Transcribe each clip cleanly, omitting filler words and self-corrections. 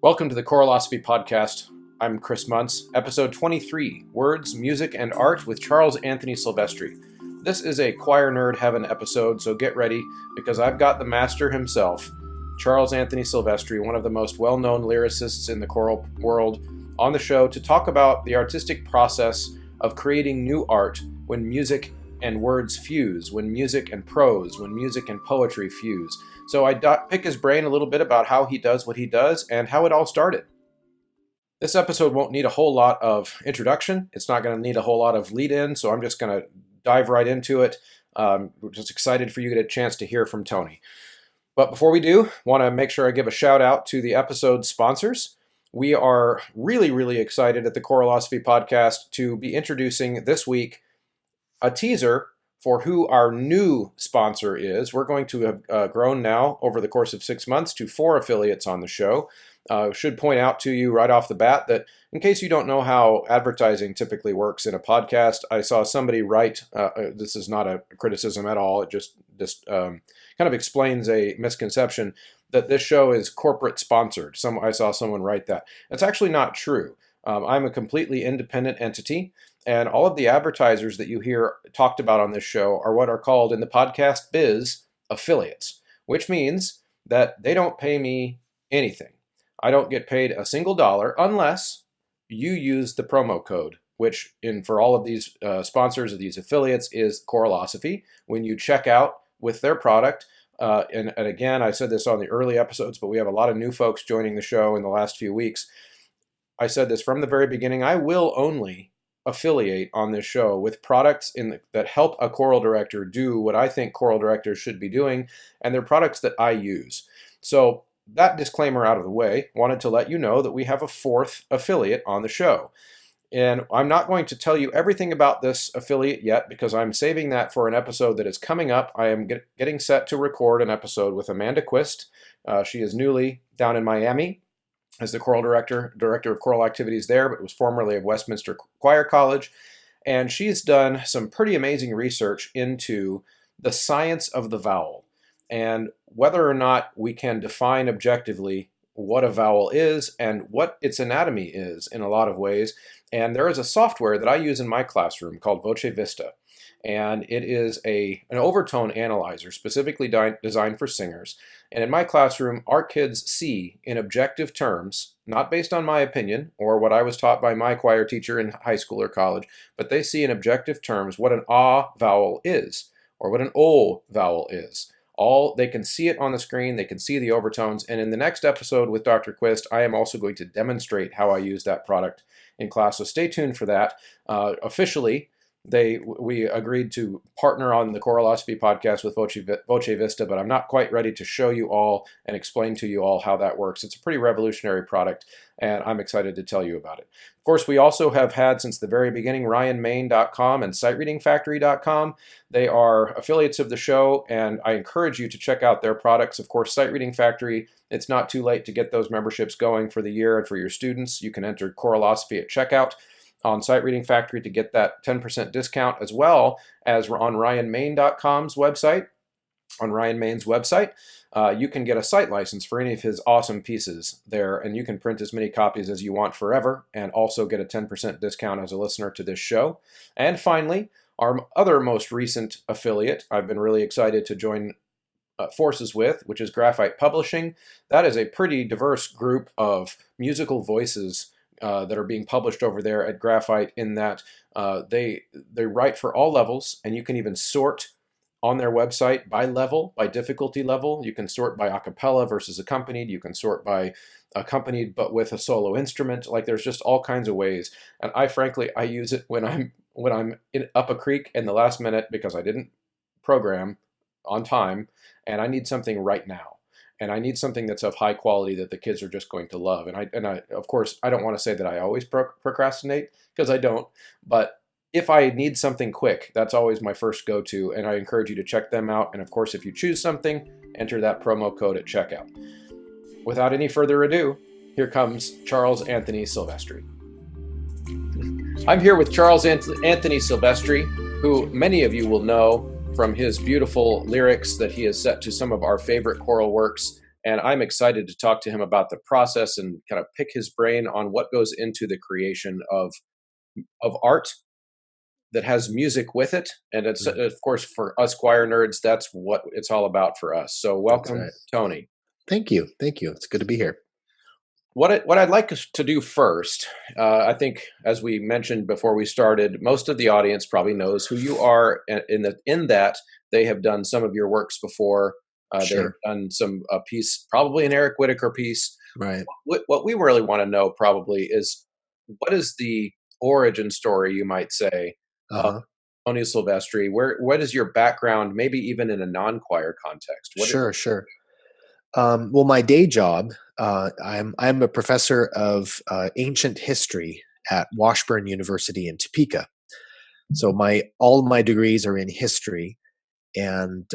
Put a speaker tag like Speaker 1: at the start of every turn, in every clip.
Speaker 1: Welcome to the Choralosophy Podcast. I'm Chris Muntz, episode 23, Words, Music, and Art with Charles Anthony Silvestri. This is a choir nerd heaven episode, so get ready because I've got the master himself, Charles Anthony Silvestri, one of the most well-known lyricists in the choral world, on the show to talk about the artistic process of creating new art when music and words fuse, when music and prose, when music and poetry fuse. So I pick his brain a little bit about how he does what he does and how it all started. This episode won't need a whole lot of introduction. It's not going to need a whole lot of lead-in, so I'm just going to dive right into it. We're just excited for you to get a chance to hear from Tony. But before we do, want to make sure I give a shout out to the episode sponsors. We are really excited at the Choralosophy Podcast to be introducing this week a teaser for who our new sponsor is. We're going to have grown now over the course of 6 months to 4 affiliates on the show. Should point out to you right off the bat that in case you don't know how advertising typically works in a podcast, I saw somebody write, this is not a criticism at all, it just kind of explains a misconception that this show is corporate sponsored. I saw someone write that. It's actually not true. I'm a completely independent entity, and all of the advertisers that you hear talked about on this show are what are called in the podcast biz affiliates, which means that they don't pay me anything. I don't get paid a single dollar unless you use the promo code, which for all of these sponsors of these affiliates is Choralosophy. When you check out with their product, and again, I said this on the early episodes, but we have a lot of new folks joining the show in the last few weeks. I said this from the very beginning. I will only affiliate on this show with products that help a choral director do what I think choral directors should be doing, and they're products that I use. So that disclaimer out of the way, wanted to let you know that we have a 4th affiliate on the show. And I'm not going to tell you everything about this affiliate yet because I'm saving that for an episode that is coming up. I am getting set to record an episode with Amanda Quist. She is newly down in Miami as the choral director of choral activities there, but was formerly of Westminster Choir College. And she's done some pretty amazing research into the science of the vowel and whether or not we can define objectively what a vowel is and what its anatomy is in a lot of ways. And there is a software that I use in my classroom called Voce Vista. And it is an overtone analyzer specifically designed for singers. And in my classroom, our kids see in objective terms, not based on my opinion or what I was taught by my choir teacher in high school or college, but they see in objective terms what an ah vowel is or what an o vowel is. They can see it on the screen, they can see the overtones, and in the next episode with Dr. Quist, I am also going to demonstrate how I use that product in class, so stay tuned for that. Officially, we agreed to partner on the Choralosophy Podcast with Voce Vista, but I'm not quite ready to show you all and explain to you all how that works. It's a pretty revolutionary product, and I'm excited to tell you about it. Of course, we also have had since the very beginning RyanMain.com and SightReadingFactory.com. They are affiliates of the show, and I encourage you to check out their products. Of course, Sight Reading Factory, it's not too late to get those memberships going for the year and for your students. You can enter Choralosophy at checkout on Sight Reading Factory to get that 10% discount, as well as on RyanMain.com's website. On Ryan Main's website, you can get a sight license for any of his awesome pieces there, and you can print as many copies as you want forever, and also get a 10% discount as a listener to this show. And finally, our other most recent affiliate, I've been really excited to join forces with, which is Graphite Publishing. That is a pretty diverse group of musical voices that are being published over there at Graphite, in that they write for all levels, and you can even sort on their website by level, by difficulty level. You can sort by a cappella versus accompanied. You can sort by accompanied but with a solo instrument. Like, there's just all kinds of ways. And I use it when I'm up a creek in the last minute because I didn't program on time and I need something right now. And I need something that's of high quality that the kids are just going to love. And I of course, I don't want to say that I always procrastinate, because I don't. But if I need something quick, that's always my first go-to. And I encourage you to check them out. And of course, if you choose something, enter that promo code at checkout. Without any further ado, here comes Charles Anthony Silvestri. I'm here with Charles Anthony Silvestri, who many of you will know from his beautiful lyrics that he has set to some of our favorite choral works and I'm excited to talk to him about the process and kind of pick his brain on what goes into the creation of art that has music with it. And it's,
Speaker 2: Mm,
Speaker 1: of course, for us choir nerds, that's what it's all about for us. So
Speaker 2: that's
Speaker 1: welcome,
Speaker 2: right.
Speaker 1: Tony.
Speaker 2: Thank you. Thank you. It's good to be here.
Speaker 1: What I'd like us to do first, I think, as we mentioned before we started, most of the audience probably knows who you are, in that they have done some of your works before. They have
Speaker 2: Sure.
Speaker 1: done some a piece, probably an Eric Whitacre piece.
Speaker 2: Right.
Speaker 1: What we really want to know probably is what is the origin story, you might say, of
Speaker 2: Uh-huh.
Speaker 1: Tony Silvestri? What is your background, maybe even in a non-choir context?
Speaker 2: Sure, sure. Well, my day job, I'm a professor of ancient history at Washburn University in Topeka. So my all of my degrees are in history, and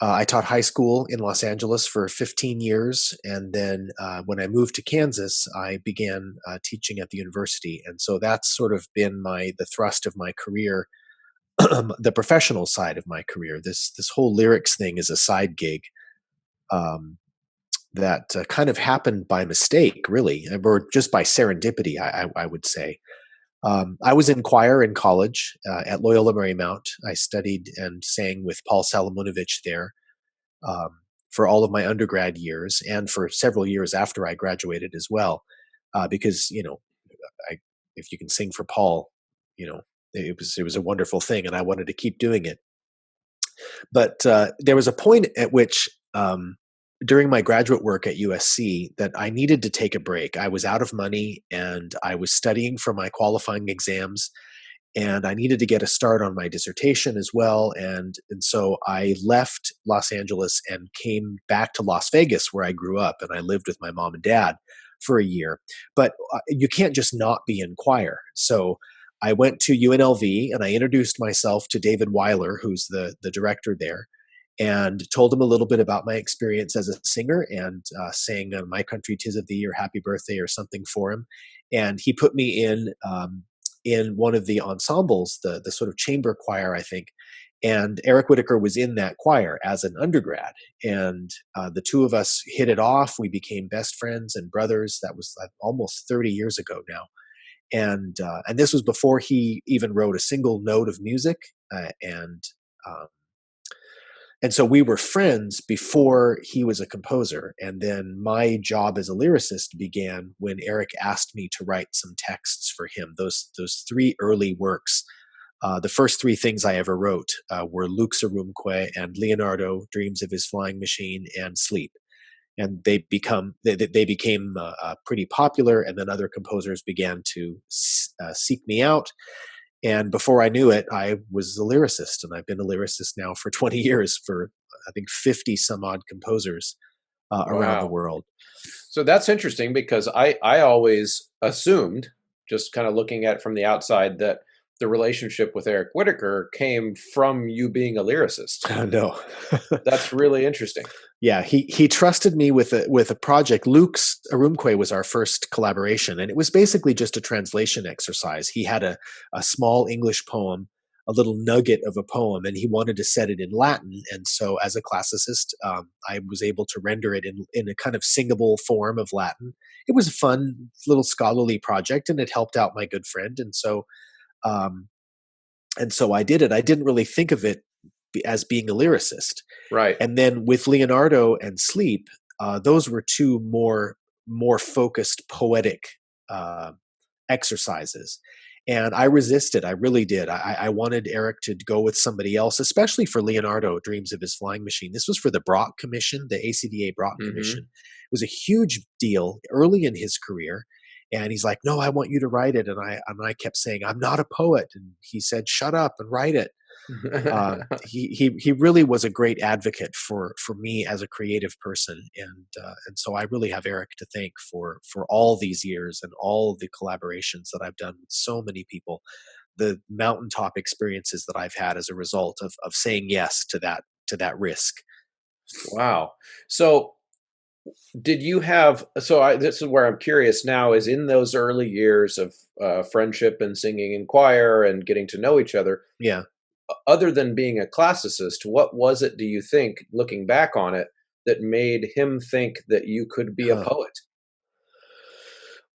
Speaker 2: I taught high school in Los Angeles for 15 years, and then when I moved to Kansas, I began teaching at the university, and so that's sort of been the thrust of my career, the professional side of my career. This whole lyrics thing is a side gig um, that kind of happened by mistake, really, or just by serendipity, I would say. I was in choir in college at Loyola Marymount. I studied and sang with Paul Salamunovich there um, for all of my undergrad years and for several years after I graduated as well. Because I, if you can sing for Paul, you know, it was a wonderful thing, and I wanted to keep doing it. But there was a point at which, during my graduate work at USC, that I needed to take a break. I was out of money, and I was studying for my qualifying exams, and I needed to get a start on my dissertation as well. And so I left Los Angeles and came back to Las Vegas, where I grew up, and I lived with my mom and dad for a year. But you can't just not be in choir. So I went to UNLV and I introduced myself to David Weiler, who's the director there, and told him a little bit about my experience as a singer, and sang "My Country 'Tis of Thee" or "Happy Birthday" or something for him. And he put me in one of the ensembles, the sort of chamber choir, I think. And Eric Whitacre was in that choir as an undergrad, and the two of us hit it off. We became best friends and brothers. That was almost 30 years ago now, and this was before he even wrote a single note of music, um, and so we were friends before he was a composer. And then my job as a lyricist began when Eric asked me to write some texts for him. Those three early works, the first three things I ever wrote were Luxorumque and Leonardo Dreams of His Flying Machine and Sleep. And they became pretty popular, and then other composers began to seek me out. And before I knew it, I was a lyricist, and I've been a lyricist now for 20 years for, I think, 50 some odd composers around the
Speaker 1: Wow.
Speaker 2: world.
Speaker 1: So that's interesting because I always assumed, just kind of looking at it from the outside, that the relationship with Eric Whitacre came from you being a lyricist.
Speaker 2: No.
Speaker 1: That's really interesting.
Speaker 2: Yeah, he trusted me with a project. Luke's Arumque was our first collaboration, and it was basically just a translation exercise. He had a small English poem, a little nugget of a poem, and he wanted to set it in Latin. And so, as a classicist, I was able to render it in a kind of singable form of Latin. It was a fun little scholarly project, and it helped out my good friend. Um, and so I did it. I didn't really think of it as being a lyricist.
Speaker 1: Right.
Speaker 2: And then with Leonardo and Sleep, those were two more focused poetic uh, exercises. And I resisted. I really did. I wanted Eric to go with somebody else, especially for Leonardo Dreams of His Flying Machine. This was for the Brock Commission, the ACDA Brock Commission.
Speaker 1: Hmm.
Speaker 2: It was a huge deal early in his career. And he's like, "No, I want you to write it." And I kept saying, "I'm not a poet." And he said, "Shut up and write it." He really was a great advocate for me as a creative person, and so I really have Eric to thank for all these years and all the collaborations that I've done with so many people, the mountaintop experiences that I've had as a result of saying yes to that risk.
Speaker 1: Wow. So did you have this is where I'm curious now, is in those early years of friendship and singing in choir and getting to know each other,
Speaker 2: Yeah.
Speaker 1: other than being a classicist, what was it, do you think, looking back on it, that made him think that you could be a
Speaker 2: Huh.
Speaker 1: poet?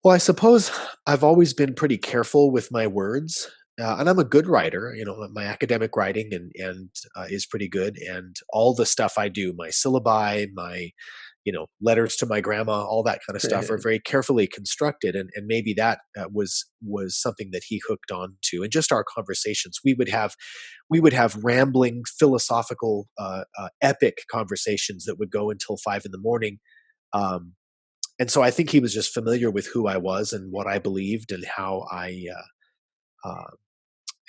Speaker 2: Well, I suppose I've always been pretty careful with my words, and I'm a good writer. My academic writing and is pretty good, and all the stuff I do, my syllabi, my letters to my grandma, all that kind of stuff are very carefully constructed, and maybe that was something that he hooked on to. And just our conversations, we would have rambling philosophical, epic conversations that would go until 5 in the morning. Um, and so I think he was just familiar with who I was and what I believed and uh,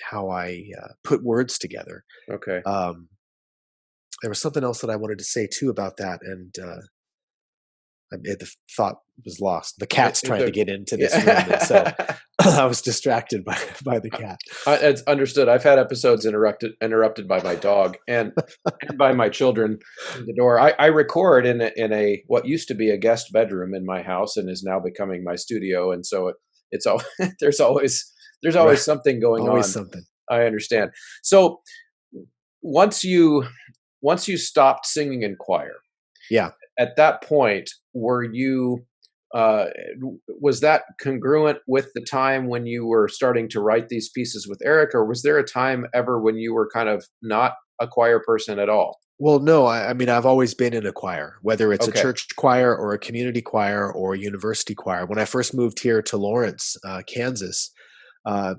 Speaker 2: how I put words together.
Speaker 1: Okay.
Speaker 2: Um, there was something else that I wanted to say too about that, and the thought was lost. The cat's
Speaker 1: It's
Speaker 2: trying to
Speaker 1: a
Speaker 2: get into this room, and so
Speaker 1: yeah.
Speaker 2: I was distracted by the cat.
Speaker 1: It's understood. I've had episodes interrupted by my dog and by my children through the door. I record in a what used to be a guest bedroom in my house and is now becoming my studio, and so it's all there's always there's
Speaker 2: Right,
Speaker 1: always something going
Speaker 2: always
Speaker 1: on.
Speaker 2: something.
Speaker 1: I understand. So once you once you stopped singing in choir,
Speaker 2: Yeah.
Speaker 1: at that point, were you uh, was that congruent with the time when you were starting to write these pieces with Eric, or was there a time ever when you were kind of not a choir person at all?
Speaker 2: Well, no, I mean, I've always been in a choir, whether it's a
Speaker 1: Okay.
Speaker 2: church choir or a community choir or a university choir. When I first moved here to Lawrence, Kansas,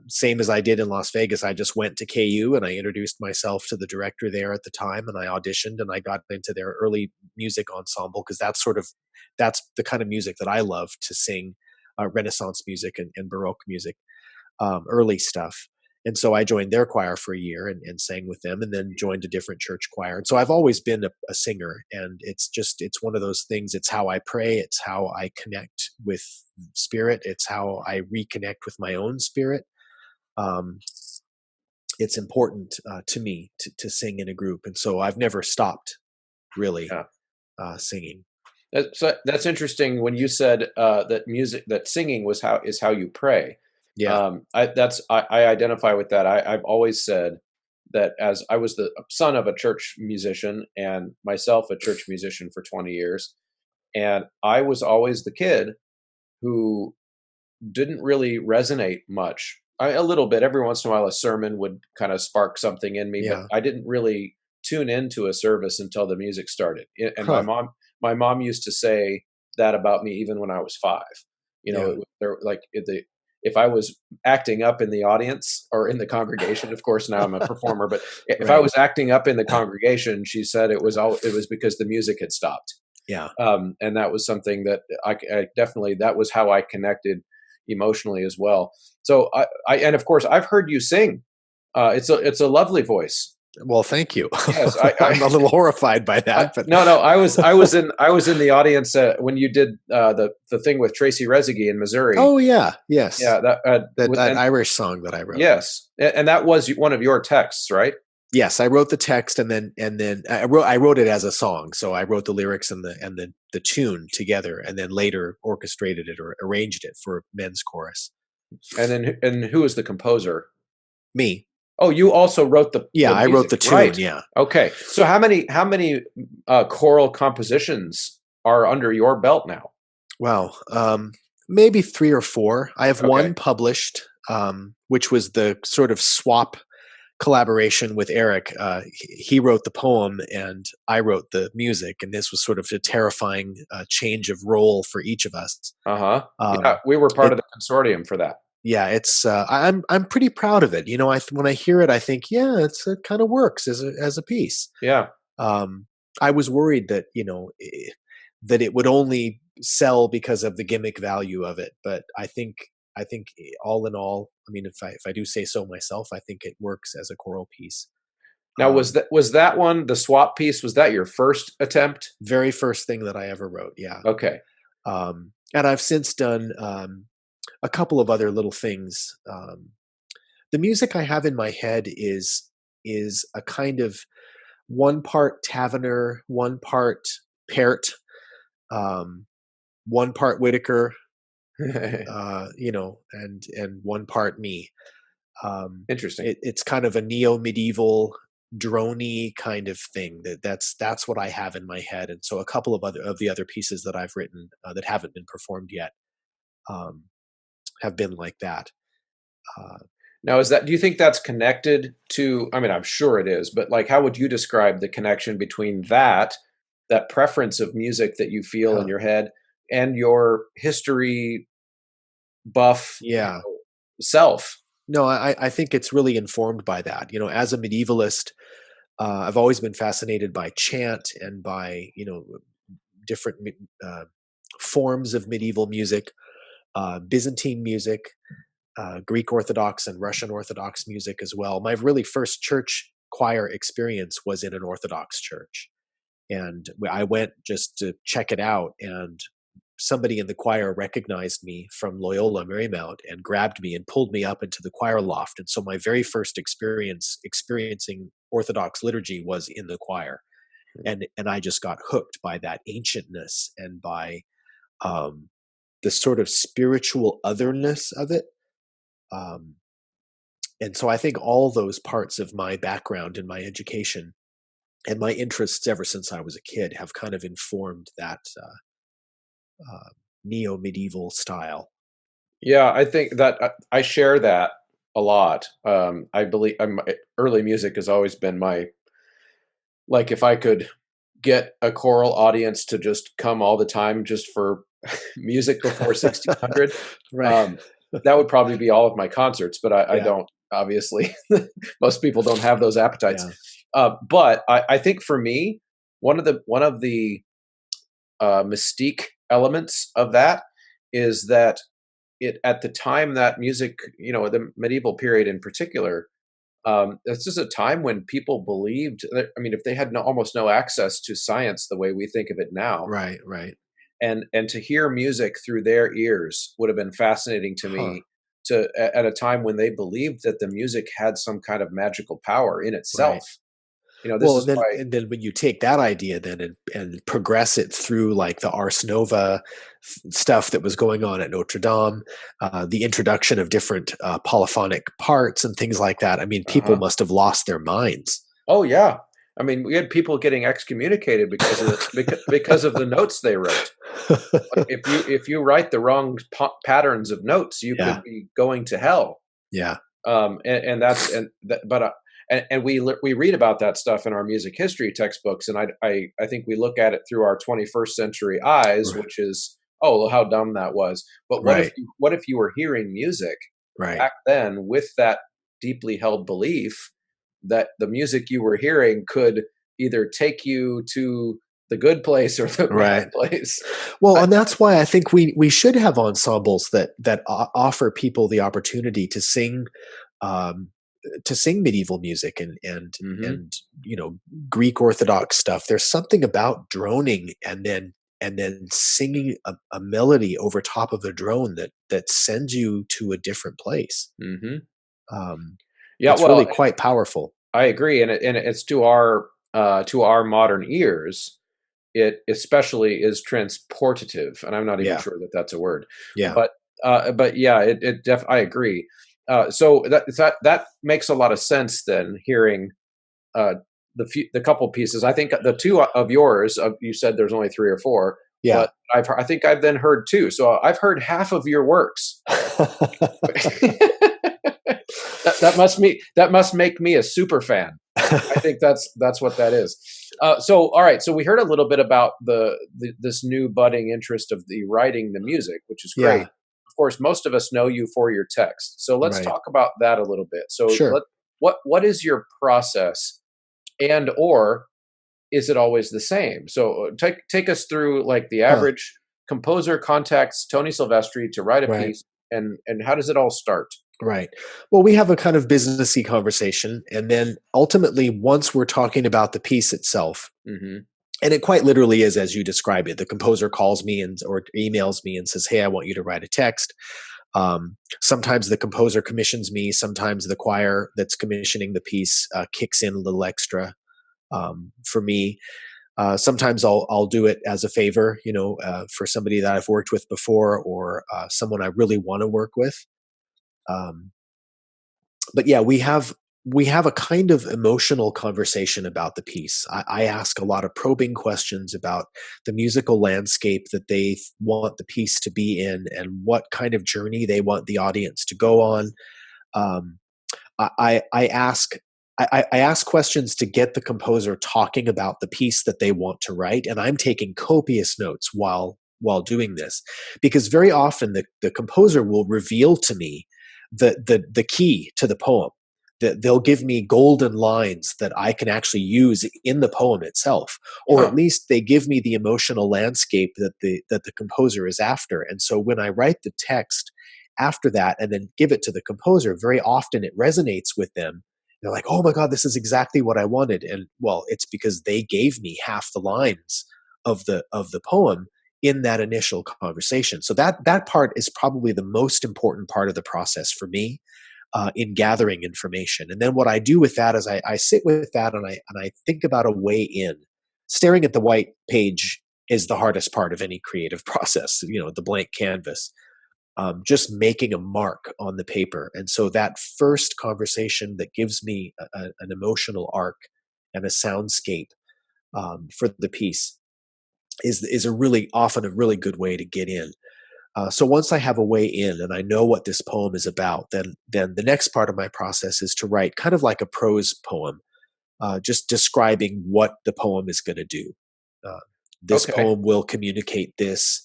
Speaker 2: same as I did in Las Vegas, I just went to KU and I introduced myself to the director there at the time, and I auditioned and I got into their early music ensemble because that's the kind of music that I love to sing, Renaissance music and Baroque music, early stuff. And so I joined their choir for a year and sang with them, and then joined a different church choir. And so I've always been a singer, and it's one of those things. It's how I pray. It's how I connect with spirit. It's how I reconnect with my own spirit. Um, it's important to me to sing in a group, and so I've never stopped really
Speaker 1: Yeah.
Speaker 2: singing.
Speaker 1: That's interesting when you said that singing is how you pray.
Speaker 2: Yeah,
Speaker 1: I identify with that. I've always said that as I was the son of a church musician and myself a church musician for 20 years, and I was always the kid who didn't really resonate much. A little bit every once in a while, a sermon would kind of spark something in me, but
Speaker 2: yeah,
Speaker 1: I didn't really tune into a service until the music started. And
Speaker 2: huh,
Speaker 1: my mom used to say that about me even when I was 5.
Speaker 2: yeah,
Speaker 1: There like if I was acting up in the audience or in the congregation, of course now I'm a performer, but if I
Speaker 2: right,
Speaker 1: was acting up in the congregation, she said it was because the music had stopped.
Speaker 2: yeah.
Speaker 1: And that was something that I definitely that was how I connected emotionally as well. So and of course I've heard you sing. It's a lovely voice.
Speaker 2: Well, thank you.
Speaker 1: Yes,
Speaker 2: I'm a little horrified by that, but
Speaker 1: no, I was in the audience when you did the thing with Tracy Rezagy in Missouri.
Speaker 2: oh yeah, yes,
Speaker 1: Yeah, that
Speaker 2: that
Speaker 1: and
Speaker 2: Irish song that I wrote.
Speaker 1: yes, and that was one of your texts, right?
Speaker 2: Yes, I wrote the text, and then I wrote it as a song. So I wrote the lyrics and the tune together, and then later orchestrated it or arranged it for men's chorus.
Speaker 1: And who is the composer?
Speaker 2: Me,
Speaker 1: Oh, you also wrote
Speaker 2: yeah,
Speaker 1: the
Speaker 2: I wrote
Speaker 1: music,
Speaker 2: the tune.
Speaker 1: right?
Speaker 2: Yeah.
Speaker 1: Okay. So how many choral compositions are under your belt now?
Speaker 2: Well, maybe 3 or 4. I have
Speaker 1: Okay.
Speaker 2: one published, which was the sort of swap collaboration with Eric. He wrote the poem and I wrote the music, and this was sort of a terrifying change of role for each of us.
Speaker 1: Uh-huh. Yeah,
Speaker 2: Um,
Speaker 1: we were part
Speaker 2: it,
Speaker 1: of the consortium for that.
Speaker 2: yeah, I'm pretty proud of it. When I hear it, I think, yeah, it kind of works as a piece.
Speaker 1: Yeah.
Speaker 2: Um, I was worried that that it would only sell because of the gimmick value of it, but I think all in all, I mean, if I do say so myself, I think it works as a choral piece.
Speaker 1: Now
Speaker 2: Um,
Speaker 1: was that one the swap piece, was that your first attempt?
Speaker 2: Very first thing that I ever wrote, yeah.
Speaker 1: Okay.
Speaker 2: And I've since done a couple of other little things. The music I have in my head is a kind of one part Tavener, one part Pert, um, one part Whitacre, and one part me.
Speaker 1: Interesting.
Speaker 2: It's kind of a neo medieval. drony kind of thing. That's what I have in my head. And so a couple of the other pieces that I've written that haven't been performed yet um, have been like that. Uh,
Speaker 1: Now, do you think that's connected to, I mean, I'm sure it is, but like, how would you describe the connection between that preference of music that you feel in
Speaker 2: huh.
Speaker 1: your head and your history buff,
Speaker 2: Yeah.
Speaker 1: self?
Speaker 2: No, I think it's really informed by that. As a medievalist, I've always been fascinated by chant and by different forms of medieval music, Byzantine music, Greek Orthodox and Russian Orthodox music as well. My really first church choir experience was in an Orthodox church, and I went just to check it out, and somebody in the choir recognized me from Loyola Marymount and grabbed me and pulled me up into the choir loft. And so my very first experience experiencing Orthodox liturgy was in the choir. And I just got hooked by that ancientness and by um, the sort of spiritual otherness of it. Um, and so I think all those parts of my background and my education and my interests ever since I was a kid have kind of informed that uh, neo-medieval style.
Speaker 1: Yeah, I think that I share that a lot. I believe early music has always been my, like, if I could get a choral audience to just come all the time just for music before 1600,
Speaker 2: Right.
Speaker 1: um, that would probably be all of my concerts, but I
Speaker 2: Yeah.
Speaker 1: don't, obviously. Most people don't have those appetites.
Speaker 2: Yeah.
Speaker 1: But I think for me, one of the mystique elements of that is that it at the time that music, the medieval period in particular, it's just a time when people believed that, I mean, if they had almost no access to science the way we think of it now,
Speaker 2: Right. Right.
Speaker 1: and to hear music through their ears would have been fascinating to
Speaker 2: Huh.
Speaker 1: me, at a time when they believed that the music had some kind of magical power in itself.
Speaker 2: Right.
Speaker 1: This
Speaker 2: Well,
Speaker 1: is why.
Speaker 2: and then when you take that idea then and progress it through like the Ars Nova stuff that was going on at Notre Dame, the introduction of different polyphonic parts and things like that. I mean, people
Speaker 1: Uh-huh.
Speaker 2: must have lost their minds.
Speaker 1: Oh yeah. I mean, we had people getting excommunicated because of the notes they wrote. Like, if you write the wrong patterns of notes, you
Speaker 2: Yeah.
Speaker 1: could be going to hell.
Speaker 2: Yeah.
Speaker 1: And that's and that, but and we read about that stuff in our music history textbooks, and I think we look at it through our 21st century eyes,
Speaker 2: R-
Speaker 1: which is, oh, well, how dumb that was. But
Speaker 2: Right.
Speaker 1: what if you were hearing music
Speaker 2: Right.
Speaker 1: back then with that deeply held belief that the music you were hearing could either take you to the good place or the bad
Speaker 2: Right.
Speaker 1: place?
Speaker 2: Well,
Speaker 1: I,
Speaker 2: and that's why I think we should have ensembles that offer people the opportunity um, to sing medieval music
Speaker 1: mhm.
Speaker 2: and Greek Orthodox stuff. There's something about droning and then singing a melody over top of the drone that sends you to a different place.
Speaker 1: Mhm.
Speaker 2: Um,
Speaker 1: Yeah,
Speaker 2: it's really
Speaker 1: well,
Speaker 2: quite powerful.
Speaker 1: I agree, and it's to our modern ears, it especially is transportative, and I'm not even
Speaker 2: Yeah,
Speaker 1: sure that that's a word,
Speaker 2: yeah,
Speaker 1: but yeah, I agree. So that makes a lot of sense then, hearing uh, the couple pieces. I think the two of yours, you said there's only three or four,
Speaker 2: yeah.
Speaker 1: but I think I've then heard two, so I've heard half of your works. That must make me a super fan. I think that's what that is. So, all right. So we heard a little bit about this new budding interest of the writing the music, which is great.
Speaker 2: Yeah,
Speaker 1: Of course, most of us know you for your text. So let's
Speaker 2: right.
Speaker 1: talk about that a little bit. So
Speaker 2: Sure.
Speaker 1: what is your process, and or is it always the same? So take us through like the
Speaker 2: Huh.
Speaker 1: average composer contacts Tony Silvestri to write a
Speaker 2: Right.
Speaker 1: piece, and how does it all start?
Speaker 2: Right. Well, we have a kind of businessy conversation, and then ultimately, once we're talking about the piece itself,
Speaker 1: Hmm.
Speaker 2: and it quite literally is as you describe it. The composer calls me and or emails me and says, "Hey, I want you to write a text." Sometimes the composer commissions me. Sometimes the choir that's commissioning the piece kicks in a little extra for me. Sometimes I'll do it as a favor, for somebody that I've worked with before or someone I really want to work with. Um, but yeah, we have a kind of emotional conversation about the piece. I ask a lot of probing questions about the musical landscape that they want the piece to be in and what kind of journey they want the audience to go on. Um, I ask I ask questions to get the composer talking about the piece that they want to write, and I'm taking copious notes while doing this, because very often the composer will reveal to me the key to the poem. That they'll give me golden lines that I can actually use in the poem itself, or at
Speaker 1: Huh.
Speaker 2: least they give me the emotional landscape that the composer is after. And so when I write the text after that and then give it to the composer, very often it resonates with them. They're like, "Oh my God, this is exactly what I wanted." And well, it's because they gave me half the lines of the poem in that initial conversation. So that part is probably the most important part of the process for me, in gathering information. And then what I do with that is I sit with that and I think about a way in. Staring at the white page is the hardest part of any creative process. The blank canvas, just making a mark on the paper. And so that first conversation that gives me an emotional arc and a soundscape, for the piece is a really often a really good way to get in. So once I have a way in and I know what this poem is about, then the next part of my process is to write kind of like a prose poem, just describing what the poem is going to do. Uh, this
Speaker 1: Okay.
Speaker 2: poem will communicate this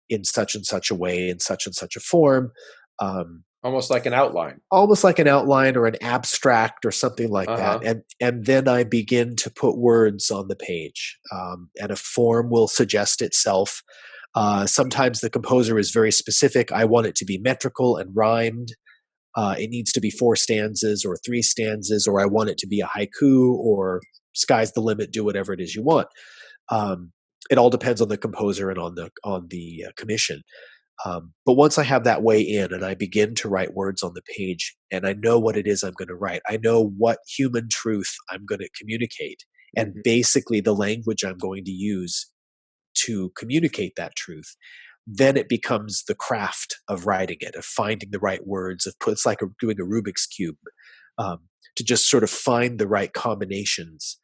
Speaker 2: in such and such a way, in such and such a form, um,
Speaker 1: Almost like an outline.
Speaker 2: almost like an outline or an abstract or something like that.
Speaker 1: Uh-huh.
Speaker 2: And then I begin to put words on the page, and a form will suggest itself. Sometimes the composer is very specific. I want it to be metrical and rhymed. It needs to be 4 stanzas or 3 stanzas, or I want it to be a haiku, or sky's the limit. Do whatever it is you want. Um, it all depends on the composer and on the commission. But once I have that way in and I begin to write words on the page and I know what it is I'm going to write, I know what human truth I'm going to communicate, and
Speaker 1: Mhm.
Speaker 2: basically the language I'm going to use to communicate that truth, then it becomes the craft of writing it, of finding the right words, it's like doing a Rubik's cube, um, to just sort of find the right combinations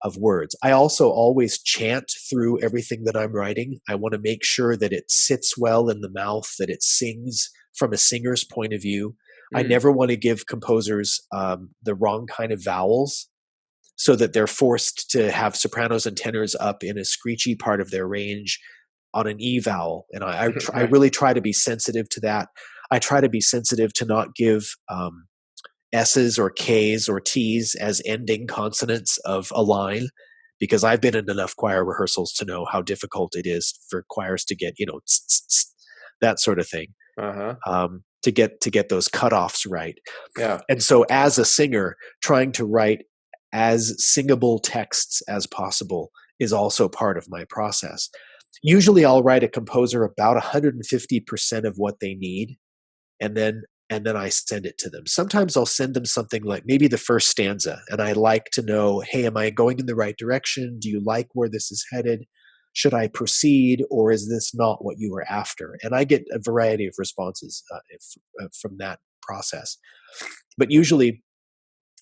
Speaker 2: of words. I also always chant through everything that I'm writing. I want to make sure that it sits well in the mouth, that it sings from a singer's point of view. I
Speaker 1: Mm.
Speaker 2: never want to give composers the wrong kind of vowels, so that they're forced to have sopranos and tenors up in a screechy part of their range on an E vowel. And I
Speaker 1: Right.
Speaker 2: really try to be sensitive to that. I try to be sensitive to not give S's or K's or T's as ending consonants of a line, because I've been in enough choir rehearsals to know how difficult it is for choirs to get, tss, tss, tss, that sort of thing,
Speaker 1: Uh-huh.
Speaker 2: to get those cutoffs right.
Speaker 1: Yeah.
Speaker 2: And so as a singer, trying to write as singable texts as possible is also part of my process. Usually I'll write a composer about 150% of what they need, and then I send it to them. Sometimes I'll send them something like maybe the first stanza, and I like to know, hey, am I going in the right direction? Do you like where this is headed? Should I proceed, or is this not what you were after? And I get a variety of responses, from that process. But usually,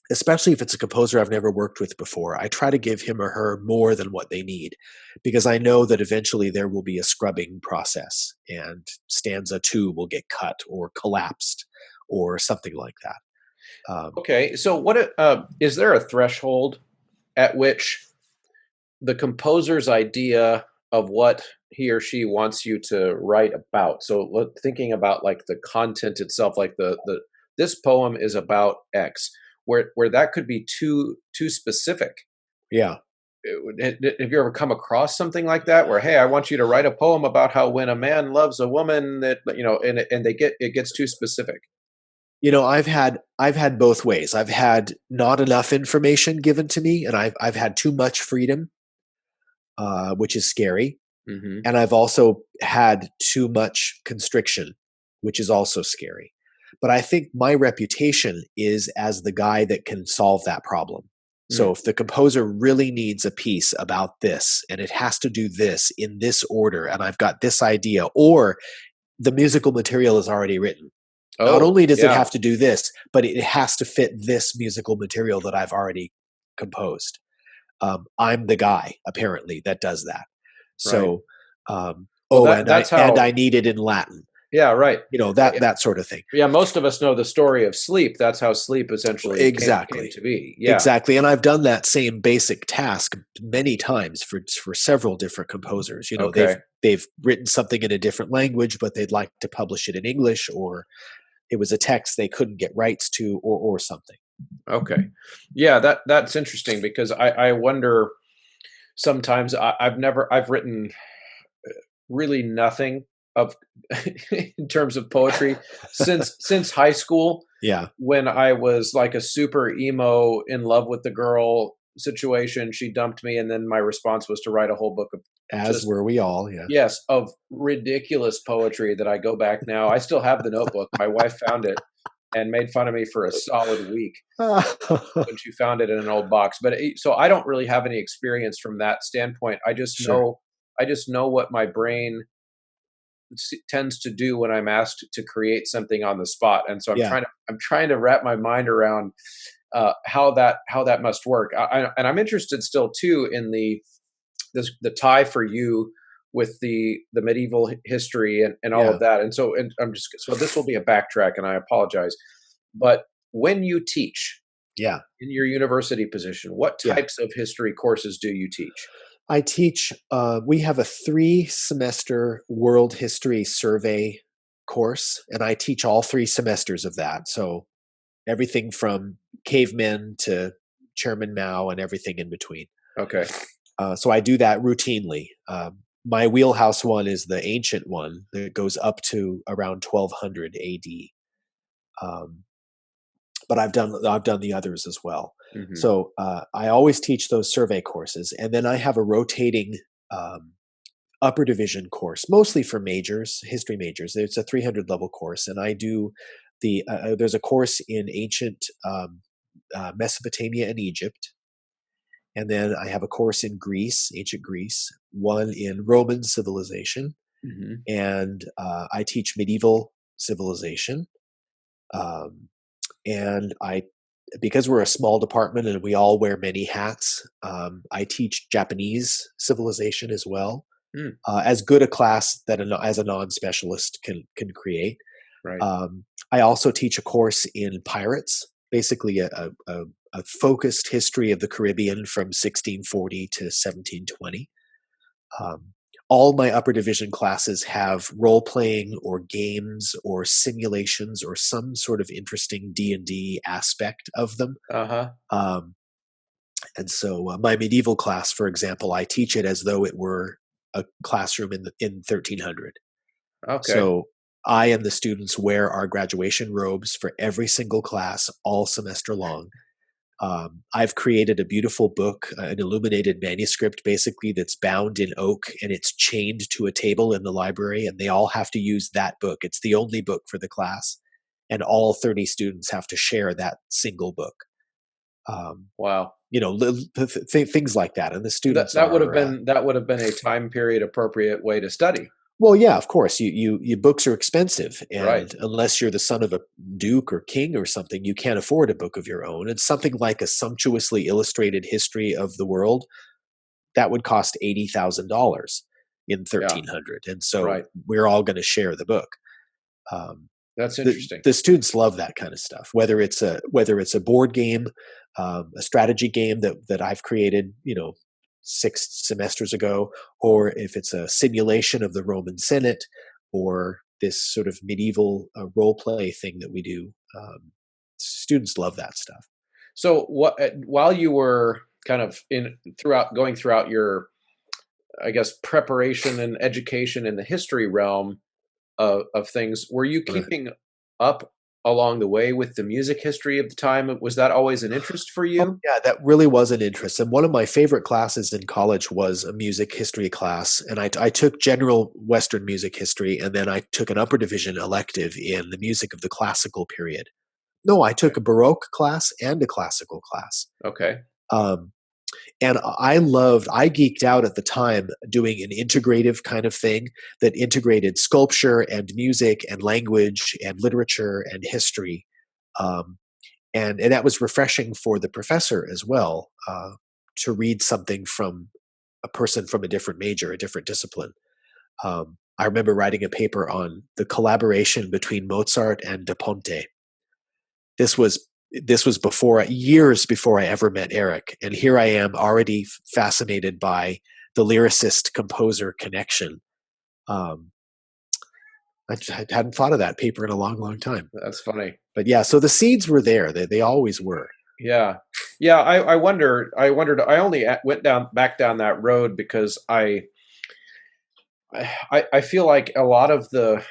Speaker 2: especially if it's a composer I've never worked with before, I try to give him or her more than what they need, because I know that eventually there will be a scrubbing process and stanza 2 will get cut or collapsed or something like that.
Speaker 1: Okay. So is there a threshold at which the composer's idea of what he or she wants you to write about? So thinking about like the content itself, like the this poem is about X, where that could be too specific.
Speaker 2: Yeah.
Speaker 1: Have you ever come across something like that where, hey, I want you to write a poem about how when a man loves a woman that, and it gets too specific.
Speaker 2: I've had both ways. I've had not enough information given to me, and I've had too much freedom, which is scary.
Speaker 1: Hmm.
Speaker 2: And I've also had too much constriction, which is also scary. But I think my reputation is as the guy that can solve that problem. So
Speaker 1: Mm.
Speaker 2: if the composer really needs a piece about this and it has to do this in this order, and I've got this idea, or the musical material is already written, Not
Speaker 1: Oh,
Speaker 2: only does it
Speaker 1: yeah,
Speaker 2: have to do this, but it has to fit this musical material that I've already composed. I'm the guy apparently that does that.
Speaker 1: right.
Speaker 2: So,
Speaker 1: Well,
Speaker 2: oh,
Speaker 1: that that's
Speaker 2: and I
Speaker 1: how.
Speaker 2: need it in Latin.
Speaker 1: Yeah, right. Yeah,
Speaker 2: That sort of thing.
Speaker 1: yeah, most of us know the story of sleep. That's how sleep essentially came
Speaker 2: Exactly.
Speaker 1: to be. Yeah.
Speaker 2: Exactly, and I've done that same basic task many times for several different composers.
Speaker 1: Okay.
Speaker 2: They've written something in a different language, but they'd like to publish it in English, or it was a text they couldn't get rights to, or something.
Speaker 1: Okay. Yeah, that's interesting because I wonder sometimes I've written really nothing of in terms of poetry since high school
Speaker 2: Yeah,
Speaker 1: when I was like a super emo in love with the girl situation. She dumped me, and then my response was to write a whole book of
Speaker 2: as
Speaker 1: just
Speaker 2: were we all. Yeah.
Speaker 1: yes, of ridiculous poetry that I go back now. I still have the notebook. My wife found it and made fun of me for a solid week when she found it in an old box. But so I don't really have any experience from that standpoint.
Speaker 2: Sure.
Speaker 1: I just know what my brain tends to do when I'm asked to create something on the spot, and so
Speaker 2: Yeah.
Speaker 1: I'm trying to wrap my mind around how that must work. And I'm interested still too in the tie for you with the medieval history and all
Speaker 2: Yeah.
Speaker 1: of that. And I'm just so this will be a backtrack, and I apologize, but when you teach
Speaker 2: Yeah.
Speaker 1: in your university position, what
Speaker 2: Yeah.
Speaker 1: types of history courses do you teach?
Speaker 2: I teach, we have a 3-semester world history survey course, and I teach all 3 semesters of that. So everything from cavemen to Chairman Mao and everything in between.
Speaker 1: Okay.
Speaker 2: So I do that routinely. My wheelhouse one is the ancient one that goes up to around 1200 AD. Um, but I've done the others as well.
Speaker 1: Hmm.
Speaker 2: So I always teach those survey courses, and then I have a rotating um, upper division course, mostly for majors, history majors. It's a 300 level course, and I do there's a course in ancient Mesopotamia and Egypt, and then I have a course in Greece, ancient Greece, one in Roman civilization,
Speaker 1: Hmm.
Speaker 2: and I teach medieval civilization. Um, and I because we're a small department and we all wear many hats, I teach Japanese civilization as well,
Speaker 1: Mm,
Speaker 2: as good a class that as a non-specialist can create.
Speaker 1: right.
Speaker 2: Um, I also teach a course in pirates, basically a focused history of the Caribbean from 1640 to 1720. Um, all my upper division classes have role playing or games or simulations or some sort of interesting D&D aspect of them.
Speaker 1: Uh-huh.
Speaker 2: Um, and so my medieval class, for example, I teach it as though it were a classroom in 1300.
Speaker 1: Okay.
Speaker 2: So I and the students wear our graduation robes for every single class all semester long. I've created a beautiful book, an illuminated manuscript, basically that's bound in oak and it's chained to a table in the library, and they all have to use that book. It's the only book for the class, and all 30 students have to share that single book. Um,
Speaker 1: Wow.
Speaker 2: things like that, and the
Speaker 1: That
Speaker 2: students
Speaker 1: that would have
Speaker 2: are
Speaker 1: been that would have been a time period appropriate way to study.
Speaker 2: well, yeah, of course. You books are expensive,
Speaker 1: Right.
Speaker 2: and unless you're the son of a duke or king or something, you can't afford a book of your own. And something like a sumptuously illustrated history of the world that would cost $80,000 in
Speaker 1: Yeah.
Speaker 2: 1300, and so
Speaker 1: Right.
Speaker 2: we're all going to share the book. Um,
Speaker 1: That's
Speaker 2: the
Speaker 1: interesting.
Speaker 2: the students love that kind of stuff. Whether it's a board game, a strategy game that I've created, 6 semesters ago, or if it's a simulation of the Roman Senate, or this sort of medieval role play thing that we do. Students love that stuff.
Speaker 1: So what while you were kind of in throughout going throughout your I guess preparation and education in the history realm of things, were you keeping up along the way with the music history of the time? Was that always an interest for
Speaker 2: Oh,
Speaker 1: you?
Speaker 2: yeah, that really was an interest. And one of my favorite classes in college was a music history class. And I took general Western music history, and then I took an upper division elective in the music of the classical period. No, I
Speaker 1: Okay.
Speaker 2: took a Baroque class and a classical class.
Speaker 1: Okay.
Speaker 2: Um, And I geeked out at the time doing an integrative kind of thing that integrated sculpture and music and language and literature and history. Um, and that was refreshing for the professor as well, to read something from a person from a different major, a different discipline. I remember writing a paper on the collaboration between Mozart and De Ponte. This was before, years before I ever met Eric, and here I am already fascinated by the lyricist composer connection. Um, I hadn't thought of that paper in a long, long time.
Speaker 1: That's funny.
Speaker 2: But yeah, so the seeds were there. They always were.
Speaker 1: Yeah. Yeah. I wondered, I only went back down that road because I feel like a lot of the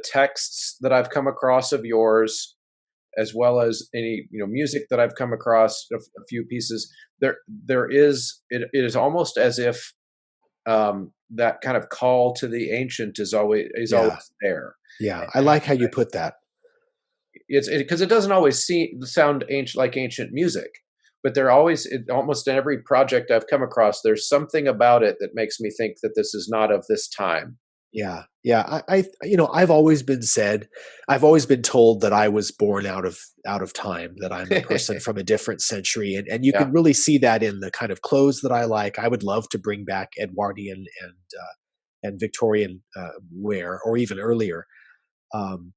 Speaker 1: texts that I've come across of yours, as well as any, music that I've come across, a few pieces, there is, it is almost as if, that kind of call to the ancient is
Speaker 2: Yeah,
Speaker 1: always there.
Speaker 2: yeah. I like how you put that.
Speaker 1: It's because it doesn't always sound ancient, like ancient music, but almost in every project I've come across, there's something about it that makes me think that this is not of this time.
Speaker 2: Yeah, yeah. I've always been told that I was born out of time, that I'm a person from a different century, and you
Speaker 1: Yeah.
Speaker 2: can really see that in the kind of clothes that I like. I would love to bring back Edwardian and Victorian wear, or even earlier. Um,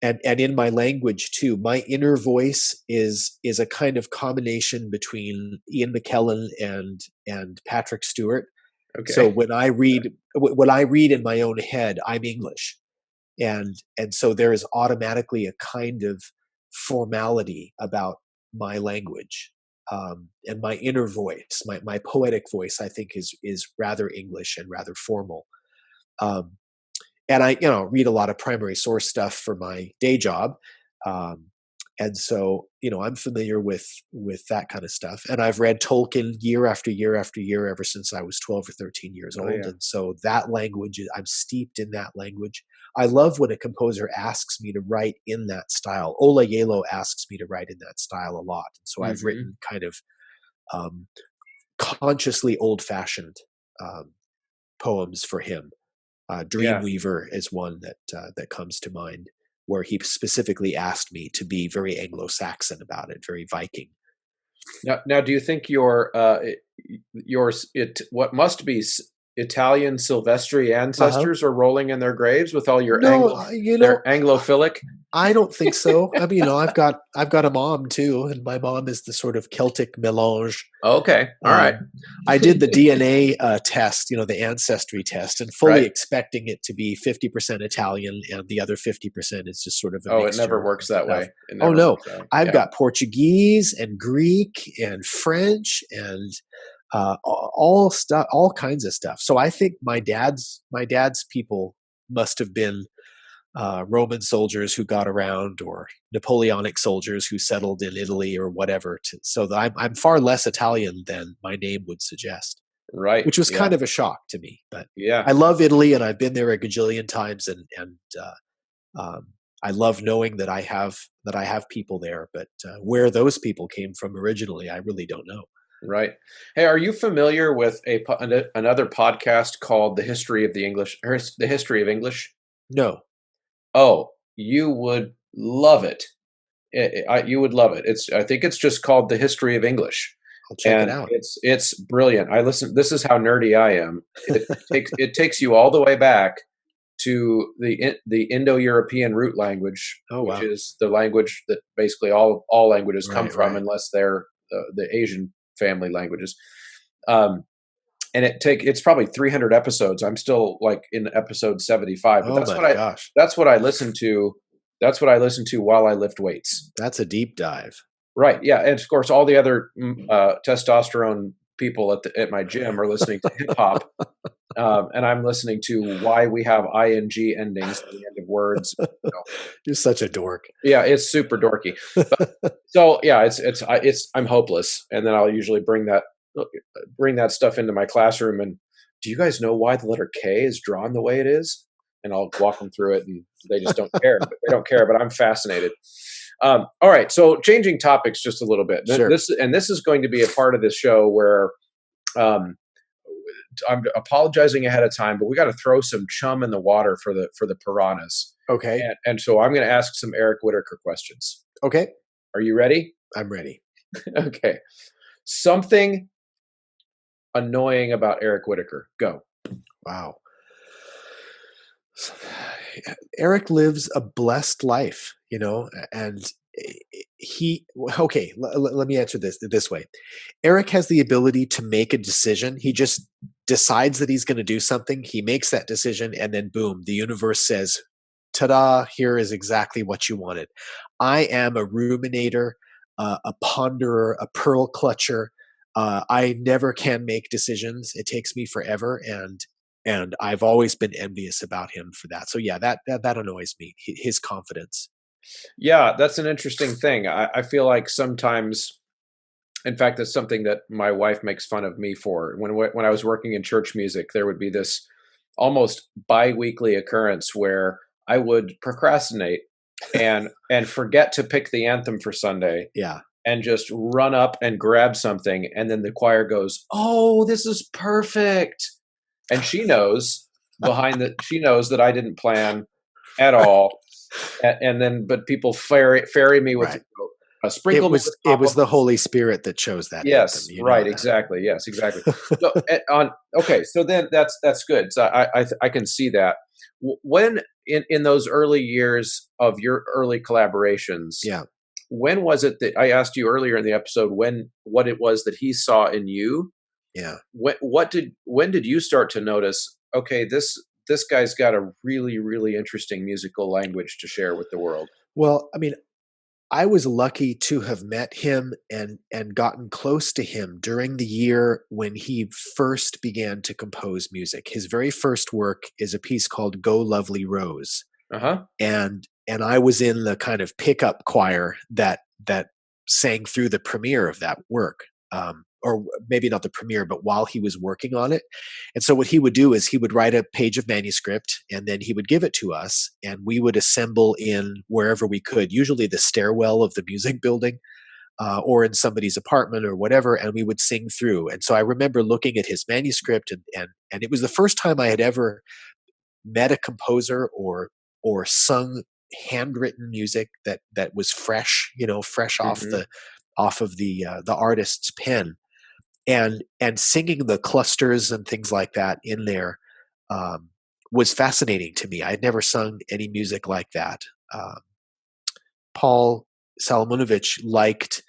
Speaker 2: and in my language too, my inner voice is a kind of combination between Ian McKellen and Patrick Stewart. So
Speaker 1: Okay.
Speaker 2: when I read in my own head, I'm English, and so there is automatically a kind of formality about my language, and my inner voice, my poetic voice. I think is rather English and rather formal. Um, and I read a lot of primary source stuff for my day job, um, and so I'm familiar with that kind of stuff. And I've read Tolkien year after year after year ever since I was 12 or 13 years
Speaker 1: Oh
Speaker 2: old,
Speaker 1: yeah.
Speaker 2: and so that language, I'm steeped in that language. I love when a composer asks me to write in that style. Ola Yelo asks me to write in that style a lot, and so I've
Speaker 1: Hmm.
Speaker 2: written kind of um, consciously old-fashioned um, poems for him.
Speaker 1: Yeah.
Speaker 2: Dreamweaver is one that comes to mind, where he specifically asked me to be very Anglo-Saxon about it, very Viking.
Speaker 1: Now, do you think what must be Italian Sylvestri
Speaker 2: Uh-huh.
Speaker 1: ancestors are rolling in their graves with all your
Speaker 2: No,
Speaker 1: their Anglophilic?
Speaker 2: I don't think so. I mean, I've got a mom too, and my mom is the sort of Celtic melange.
Speaker 1: Okay, all right,
Speaker 2: Um, I did the DNA test, the ancestry test, and fully
Speaker 1: right.
Speaker 2: expecting it to be 50% Italian and the other 50% is just sort of a
Speaker 1: Oh, it never
Speaker 2: mixture of
Speaker 1: works that
Speaker 2: stuff.
Speaker 1: way. It
Speaker 2: Oh
Speaker 1: never
Speaker 2: no,
Speaker 1: works that way.
Speaker 2: I've
Speaker 1: Yeah,
Speaker 2: got Portuguese and Greek and French and all stuff, all kinds of stuff. So I think my dad's people must have been Roman soldiers who got around, or Napoleonic soldiers who settled in Italy, or whatever. So that I'm far less Italian than my name would suggest,
Speaker 1: right.
Speaker 2: which was
Speaker 1: Yeah,
Speaker 2: kind of a shock to me. But
Speaker 1: yeah.
Speaker 2: I love Italy, and I've been there a gajillion times, and I love knowing that I have people there. But where those people came from originally, I really don't know.
Speaker 1: Right. Hey, are you familiar with another podcast called "The History of the English" or "The History of English"?
Speaker 2: No,
Speaker 1: Oh, you would love it. You would love it. I think it's just called "The History of English,"
Speaker 2: I'll check it
Speaker 1: and
Speaker 2: out.
Speaker 1: it's brilliant. I listen. This is how nerdy I am. It takes you all the way back to the Indo-European root language,
Speaker 2: Oh
Speaker 1: which
Speaker 2: wow!
Speaker 1: is the language that basically all languages come
Speaker 2: Right,
Speaker 1: from,
Speaker 2: right.
Speaker 1: unless they're the Asian family languages. Um, and it's probably 300 episodes. I'm still like in episode 75, but
Speaker 2: Oh my gosh,
Speaker 1: that's what I listen to. That's what I listen to while I lift weights.
Speaker 2: that's a deep dive.
Speaker 1: Right. Yeah. And of course, all the other testosterone people at my gym are listening to hip hop. And I'm listening to why we have ing endings at the end of words. You know.
Speaker 2: You're such a dork.
Speaker 1: Yeah, it's super dorky. But so yeah, I'm hopeless, and then I'll usually bring that stuff into my classroom. And do you guys know why the letter K is drawn the way it is? and I'll walk them through it, and they just don't care. But they don't care, but I'm fascinated. All right, so changing topics just a little bit.
Speaker 2: Sure.
Speaker 1: This is going to be a part of this show where um, I'm apologizing ahead of time, but we got to throw some chum in the water for the piranhas.
Speaker 2: Okay.
Speaker 1: And so I'm going to ask some Eric Whitacre questions.
Speaker 2: Okay.
Speaker 1: Are you ready?
Speaker 2: I'm ready.
Speaker 1: Okay. Something annoying about Eric Whitacre. Go.
Speaker 2: Wow. Eric lives a blessed life, and let me answer this way. Eric has the ability to make a decision. He just decides that he's going to do something. He makes that decision, and then boom, the universe says, ta-da, here is exactly what you wanted. I am a ruminator, a ponderer, a pearl clutcher. I never can make decisions. It takes me forever, and I've always been envious about him for that. So yeah, that annoys me. His confidence.
Speaker 1: Yeah, that's an interesting thing. I feel like sometimes, in fact, that's something that my wife makes fun of me for. When I was working in church music, there would be this almost bi-weekly occurrence where I would procrastinate and forget to pick the anthem for Sunday.
Speaker 2: Yeah.
Speaker 1: And just run up and grab something, and then the choir goes, "Oh, this is perfect." And she knows that I didn't plan at all. And then, but people ferry me with
Speaker 2: Right.
Speaker 1: a sprinkle.
Speaker 2: It was the Holy Spirit that chose that anthem.
Speaker 1: Yes, right, exactly. Yes, exactly. So okay, so then that's good. So I can see that. When in those early years of your early collaborations,
Speaker 2: Yeah.
Speaker 1: when was it that I asked you earlier in the episode what it was that he saw in you?
Speaker 2: Yeah.
Speaker 1: When did you start to notice, okay, this guy's got a really, really interesting musical language to share with the world?
Speaker 2: Well, I mean, I was lucky to have met him and gotten close to him during the year when he first began to compose music. His very first work is a piece called Go Lovely Rose.
Speaker 1: Uh-huh.
Speaker 2: And I was in the kind of pickup choir that sang through the premiere of that work, or maybe not the premiere, but while he was working on it. And so what he would do is he would write a page of manuscript, and then he would give it to us, and we would assemble in wherever we could, usually the stairwell of the music building, or in somebody's apartment or whatever, and we would sing through. And so I remember looking at his manuscript, and it was the first time I had ever met a composer or sung handwritten music that was fresh, fresh off
Speaker 1: Mm-hmm.
Speaker 2: of the artist's pen, and singing the clusters and things like that in there was fascinating to me. I had never sung any music like that. Paul Salomonovich liked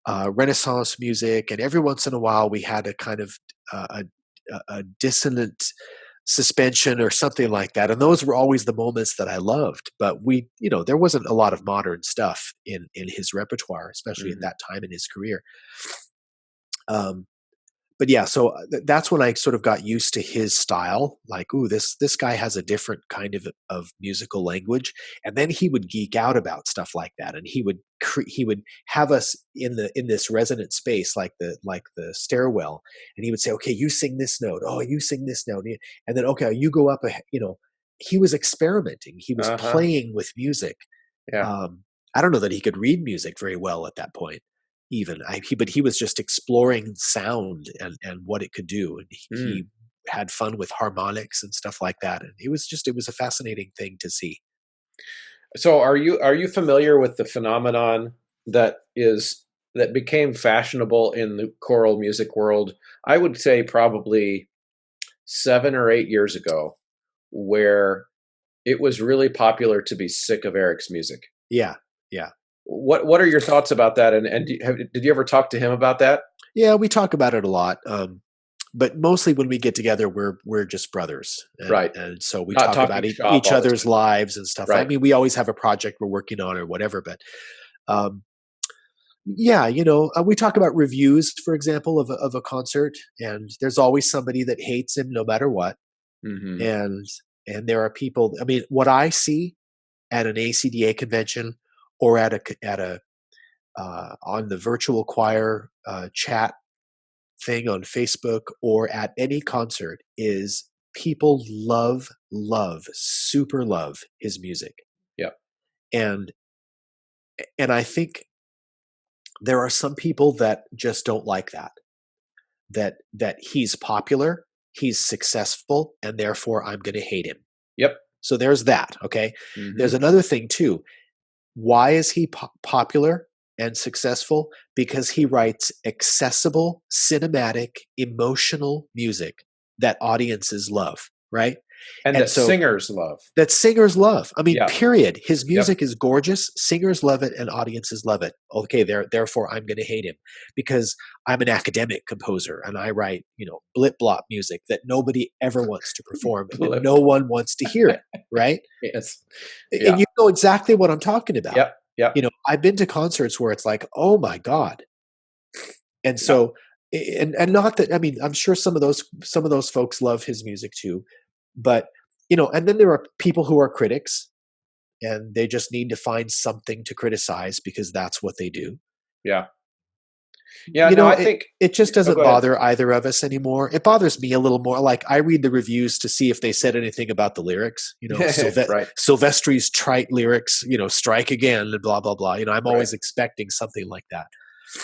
Speaker 2: Renaissance music, and every once in a while we had a kind of a dissonant suspension or something like that, and those were always the moments that I loved. But there wasn't a lot of modern stuff in his repertoire, especially at that time in his career. But yeah, so that's when I sort of got used to his style. Like, ooh, this guy has a different kind of musical language. And then he would geek out about stuff like that, and he would have us in this resonant space, like the stairwell, and he would say, "Okay, you sing this note. Oh, you sing this note," and then, "Okay, you go up." He was experimenting. He was playing with music.
Speaker 1: Yeah.
Speaker 2: I don't know that he could read music very well at that point. But he was just exploring sound and what it could do, and he had fun with harmonics and stuff like that, and it was a fascinating thing to see.
Speaker 1: So are you familiar with the phenomenon that became fashionable in the choral music world? I would say probably 7 or 8 years ago, where it was really popular to be sick of Eric's music.
Speaker 2: Yeah, yeah.
Speaker 1: What are your thoughts about that? And did you ever talk to him about that?
Speaker 2: Yeah, we talk about it a lot, but mostly when we get together, we're just brothers,
Speaker 1: Right.
Speaker 2: And so we
Speaker 1: Not
Speaker 2: talk about
Speaker 1: talking shop
Speaker 2: each
Speaker 1: all the
Speaker 2: other's
Speaker 1: time.
Speaker 2: lives and stuff. I
Speaker 1: Right.
Speaker 2: mean, we always have a project we're working on or whatever, but yeah, we talk about reviews, for example, of a concert, and there's always somebody that hates him no matter what,
Speaker 1: Mm-hmm.
Speaker 2: and there are people. I mean, what I see at an ACDA convention or at a on the virtual choir chat thing on Facebook or at any concert is people super love his music.
Speaker 1: Yep.
Speaker 2: And I think there are some people that just don't like that he's popular, he's successful, and therefore I'm going to hate him.
Speaker 1: Yep.
Speaker 2: So there's that. Okay.
Speaker 1: Mm-hmm.
Speaker 2: There's another thing too. Why is he popular and successful? Because he writes accessible, cinematic, emotional music that audiences love, right?
Speaker 1: And that
Speaker 2: so
Speaker 1: singers love.
Speaker 2: that singers love. I mean,
Speaker 1: Yeah.
Speaker 2: period. His
Speaker 1: Yep.
Speaker 2: music is gorgeous. Singers love it and audiences love it. Okay, therefore I'm going to hate him because I'm an academic composer and I write, blip blop music that nobody ever wants to perform and no one wants to hear it, right?
Speaker 1: Yes.
Speaker 2: Yeah. And you know exactly what I'm talking about.
Speaker 1: Yep. Yep.
Speaker 2: I've been to concerts where it's like, oh my God. And so, and not that, I mean, I'm sure some of those folks love his music too, but and then there are people who are critics and they just need to find something to criticize because that's what they do.
Speaker 1: Yeah. Yeah. No, I think
Speaker 2: it just doesn't bother either of us anymore. It bothers me a little more. Like I read the reviews to see if they said anything about the lyrics,
Speaker 1: right.
Speaker 2: Sylvestre's trite lyrics, strike again and blah, blah, blah. I'm always expecting something like that.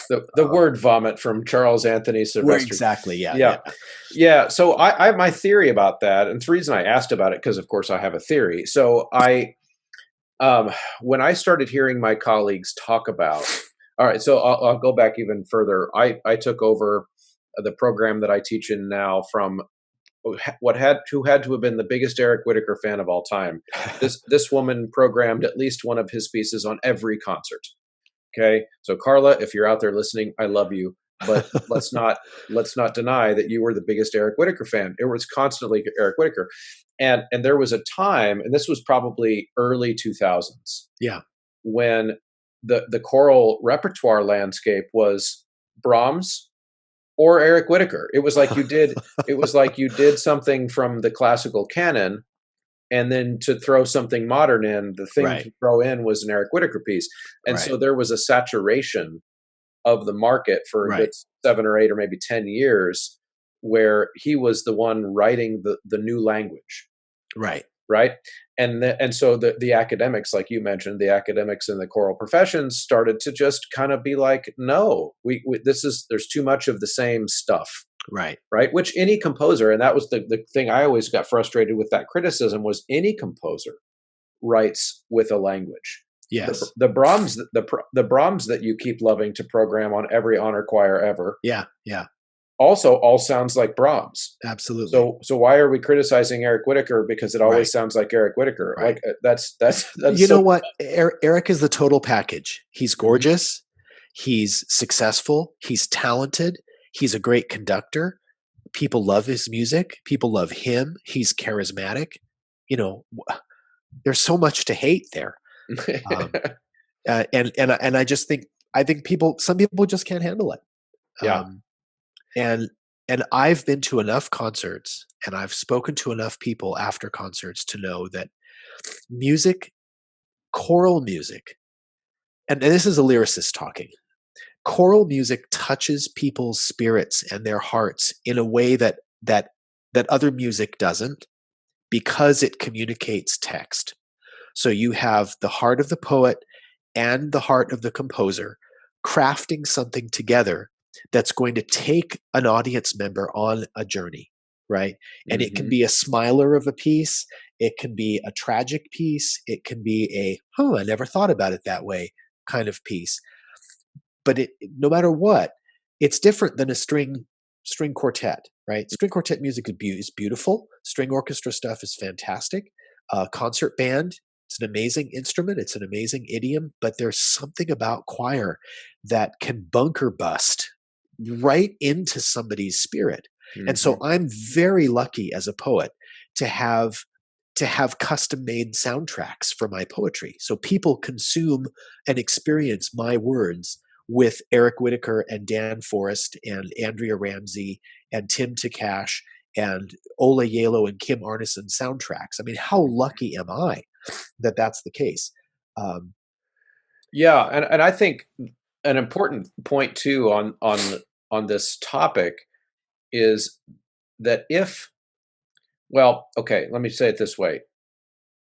Speaker 1: The word vomit from Charles Anthony Silvestri.
Speaker 2: Exactly.
Speaker 1: Yeah. So I have my theory about that. And the reason I asked about it, because of course I have a theory. So when I started hearing my colleagues talk about, all right, so I'll go back even further. I took over the program that I teach in now from who had to have been the biggest Eric Whitacre fan of all time. This woman programmed at least one of his pieces on every concert. Okay, so Carla, if you're out there listening, I love you, but let's not deny that you were the biggest Eric Whitacre fan. It was constantly Eric Whitacre, and there was a time, and this was probably early 2000s, when the choral repertoire landscape was Brahms or Eric Whitacre. It was like you did something from the classical canon. And then to throw something modern in, the thing to throw in was an Eric Whitacre piece. And so there was a saturation of the market for a good 7 or 8 or maybe 10 years where he was the one writing the new language. Right. And so the academics, like you mentioned, the academics in the choral professions started to just kind of be like, no, there's too much of the same stuff. Right. Which any composer, and that was the thing I always got frustrated with that criticism, was any composer writes with a language.
Speaker 2: Yes.
Speaker 1: The Brahms that you keep loving to program on every honor choir ever.
Speaker 2: Yeah.
Speaker 1: Also all sounds like Brahms.
Speaker 2: Absolutely.
Speaker 1: So why are we criticizing Eric Whitacre because it always sounds like Eric Whitacre? Like that's
Speaker 2: you know what? Eric is the total package. He's gorgeous. He's successful. He's talented. He's a great conductor. People love his music. People love him. He's charismatic. There's so much to hate there. And I just think some people just can't handle it. And I've been to enough concerts and I've spoken to enough people after concerts to know that choral music, and this is a lyricist talking, choral music touches people's spirits and their hearts in a way that other music doesn't, because it communicates text. So you have the heart of the poet and the heart of the composer crafting something together that's going to take an audience member on a journey, right? And it can be a smiler of a piece, it can be a tragic piece, it can be I never thought about it that way kind of piece. But no matter what, it's different than a string quartet, right? String quartet music is beautiful. String orchestra stuff is fantastic. Concert band, it's an amazing instrument. It's an amazing idiom. But there's something about choir that can bunker bust right into somebody's spirit. And so I'm very lucky as a poet to have custom made soundtracks for my poetry. So people consume and experience my words with Eric Whitacre and Dan Forrest and Andrea Ramsey and Tim Takash and Ola Yalo and Kim Arneson soundtracks. I mean, how lucky am I that that's the case?
Speaker 1: Yeah, and I think an important point too on this topic is that Well, okay, let me say it this way.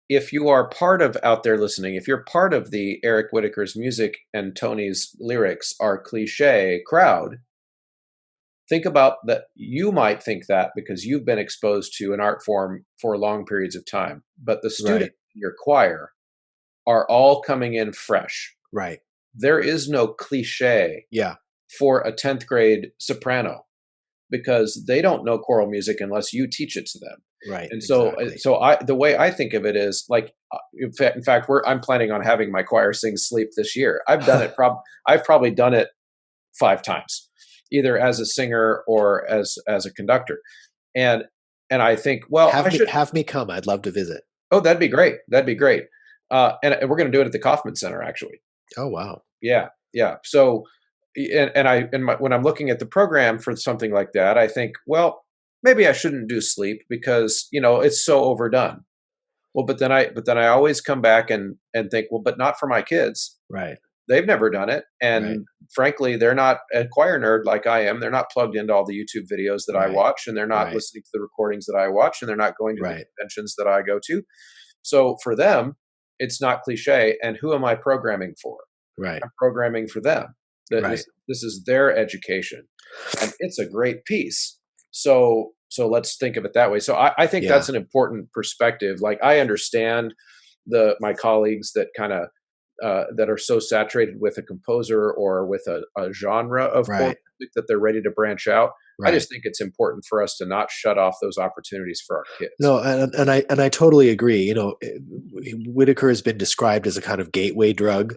Speaker 1: If you are part of out there listening, if you're part of the Eric Whitacre's music and Tony's lyrics are cliche crowd, think about that. You might think that because you've been exposed to an art form for long periods of time, but the
Speaker 2: Right.
Speaker 1: students in your choir are all coming in fresh.
Speaker 2: Right.
Speaker 1: There is no cliche
Speaker 2: Yeah.
Speaker 1: for a 10th grade soprano because they don't know choral music unless you teach it to them.
Speaker 2: Right.
Speaker 1: And so,
Speaker 2: Exactly.
Speaker 1: the way I think of it is like, in fact, I'm planning on having my choir sing "Sleep" this year. I've probably done it 5 times, either as a singer or as a conductor. And I think, well, I should.
Speaker 2: Have me come. I'd love to visit.
Speaker 1: Oh, that'd be great. That'd be great. And we're going to do it at the Kaufman Center, actually.
Speaker 2: Oh wow.
Speaker 1: Yeah, yeah. So, when I'm looking at the program for something like that, I think, well, maybe I shouldn't do "Sleep" because it's so overdone. Well, but then I always come back and think, well, but not for my kids.
Speaker 2: Right.
Speaker 1: They've never done it,
Speaker 2: Right.
Speaker 1: and frankly, they're not a choir nerd like I am. They're not plugged into all the YouTube videos that I
Speaker 2: Right.
Speaker 1: watch, and they're not
Speaker 2: Right.
Speaker 1: listening to the recordings that I watch, and they're not going to the
Speaker 2: Right.
Speaker 1: conventions that I go to. So for them, it's not cliche. And who am I programming for?
Speaker 2: Right.
Speaker 1: I'm programming for them. That
Speaker 2: Right.
Speaker 1: this is their education, and it's a great piece. So let's think of it that way. So I think
Speaker 2: Yeah.
Speaker 1: that's an important perspective. Like I understand my colleagues that kind of that are so saturated with a composer or with a genre of choral
Speaker 2: Right.
Speaker 1: music that they're ready to branch out. I
Speaker 2: Right.
Speaker 1: just think it's important for us to not shut off those opportunities for our kids.
Speaker 2: No, and I totally agree. Whitaker has been described as a kind of gateway drug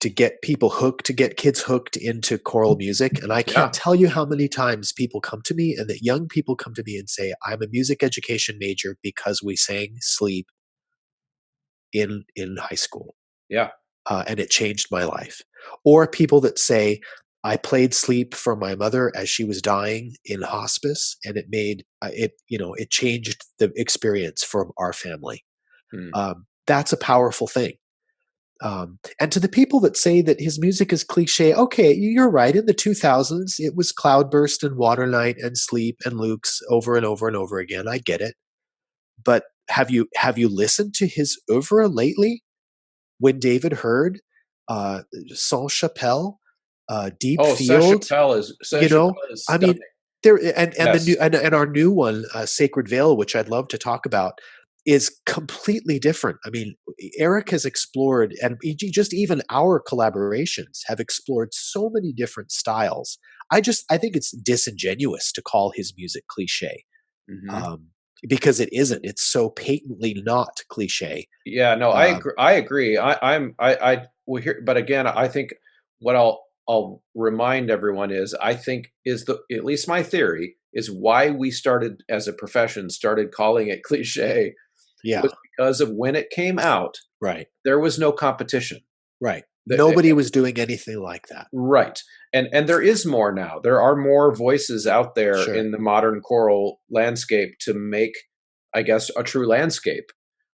Speaker 2: to get people hooked, to get kids hooked into choral music. And I
Speaker 1: Yeah,
Speaker 2: can't tell you how many times people come to me, and that young people come to me and say, "I'm a music education major because we sang Sleep in high school,
Speaker 1: yeah.
Speaker 2: and it changed my life." Or people that say, "I played Sleep for my mother as she was dying in hospice, and it made it changed the experience for our family."
Speaker 1: Hmm.
Speaker 2: That's a powerful thing. And to the people that say that his music is cliche, okay, you're right. In the 2000s, it was Cloudburst and Waternight and Sleep and Luke's over and over and over again. I get it. But have you listened to his oeuvre lately? When David heard Saint Chapelle, Deep
Speaker 1: Oh,
Speaker 2: Field,
Speaker 1: Saint
Speaker 2: you know,
Speaker 1: Chapelle is
Speaker 2: I
Speaker 1: stunning.
Speaker 2: mean, there and the new
Speaker 1: Yes.
Speaker 2: and our new one, Sacred Veil, which I'd love to talk about, is completely different. I mean, Eric has explored, and just even our collaborations have explored so many different styles. I think it's disingenuous to call his music cliche,
Speaker 1: Hmm.
Speaker 2: um, because it isn't. It's so patently not cliche.
Speaker 1: Yeah, no, I
Speaker 2: Um,
Speaker 1: agree. I agree. I will hear, but again, I think what I'll remind everyone is I think is the at least my theory is why we started calling it cliche
Speaker 2: yeah,
Speaker 1: was because of when it came out,
Speaker 2: right.
Speaker 1: there was no competition.
Speaker 2: Right.
Speaker 1: The,
Speaker 2: Nobody was doing anything like that.
Speaker 1: right. And there is more now. There are more voices out there
Speaker 2: Sure.
Speaker 1: in the modern choral landscape to make, I guess, a true landscape.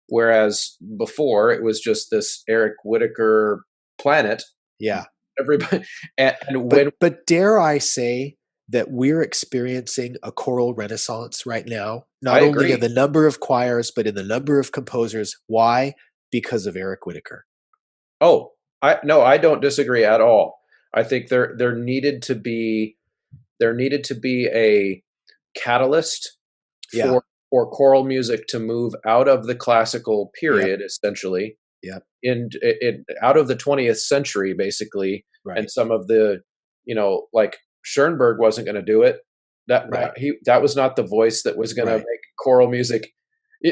Speaker 1: Whereas before it was just this Eric Whitacre planet.
Speaker 2: Yeah.
Speaker 1: Everybody and when
Speaker 2: But dare I say that we're experiencing a choral renaissance right now,
Speaker 1: I
Speaker 2: not only in
Speaker 1: agree.
Speaker 2: the number of choirs, but in the number of composers. Why? Because of Eric Whitacre.
Speaker 1: Oh, I no, I don't disagree at all. I think there needed to be a catalyst
Speaker 2: Yeah.
Speaker 1: for choral music to move out of the classical
Speaker 2: Yep.
Speaker 1: period, essentially,
Speaker 2: Yep.
Speaker 1: out of the 20th century, basically, and
Speaker 2: Right.
Speaker 1: some of the, like Schoenberg wasn't going to do it.
Speaker 2: Right.
Speaker 1: That was not the voice that was going to
Speaker 2: Right.
Speaker 1: make choral music.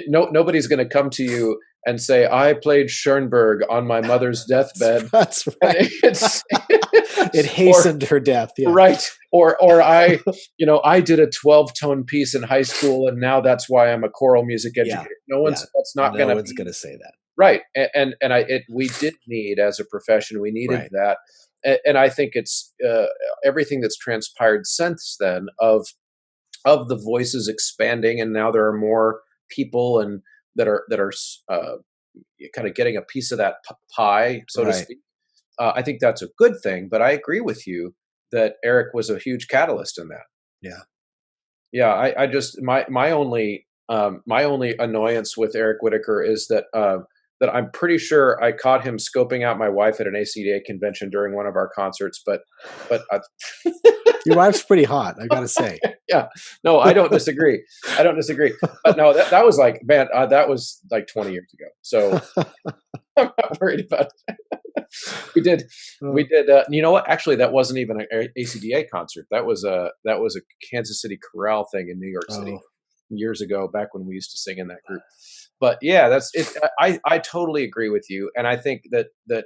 Speaker 1: Nobody's going to come to you and say, "I played Schoenberg on my mother's deathbed,"
Speaker 2: That's
Speaker 1: and
Speaker 2: right.
Speaker 1: it's
Speaker 2: It
Speaker 1: or
Speaker 2: hastened her death. Yeah.
Speaker 1: right, or I did a 12-tone piece in high school, and now that's why I'm a choral music
Speaker 2: Yeah.
Speaker 1: educator.
Speaker 2: Yeah.
Speaker 1: That's not going
Speaker 2: No
Speaker 1: to
Speaker 2: one's
Speaker 1: be
Speaker 2: going to say that.
Speaker 1: right. We did need as a profession, we needed
Speaker 2: Right.
Speaker 1: that, and I think it's everything that's transpired since then of the voices expanding, and now there are more people and that are kind of getting a piece of that pie, so to
Speaker 2: Right.
Speaker 1: speak. I think that's a good thing, but I agree with you that Eric was a huge catalyst in that.
Speaker 2: Yeah.
Speaker 1: Yeah, I just my only annoyance with Eric Whitacre is that I'm pretty sure I caught him scoping out my wife at an ACDA convention during one of our concerts, but
Speaker 2: Your wife's pretty hot, I gotta say.
Speaker 1: yeah, no, I don't disagree. I don't disagree. But no, that was like, man, that was like 20 years ago. So I'm not worried about it. We did, we
Speaker 2: Oh,
Speaker 1: did. You know what? Actually, that wasn't even an ACDA concert. That was a Kansas City chorale thing in New York City
Speaker 2: oh,
Speaker 1: years ago, back when we used to sing in that group. But yeah, that's it. I totally agree with you, and I think that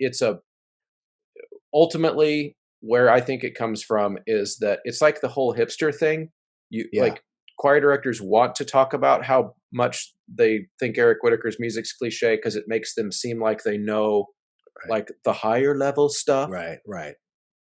Speaker 1: it's a ultimately where I think it comes from is that it's like the whole hipster thing. You
Speaker 2: yeah,
Speaker 1: like choir directors want to talk about how much they think Eric Whitacre's music's cliche because it makes them seem like they know
Speaker 2: right,
Speaker 1: like the higher level stuff.
Speaker 2: right, right,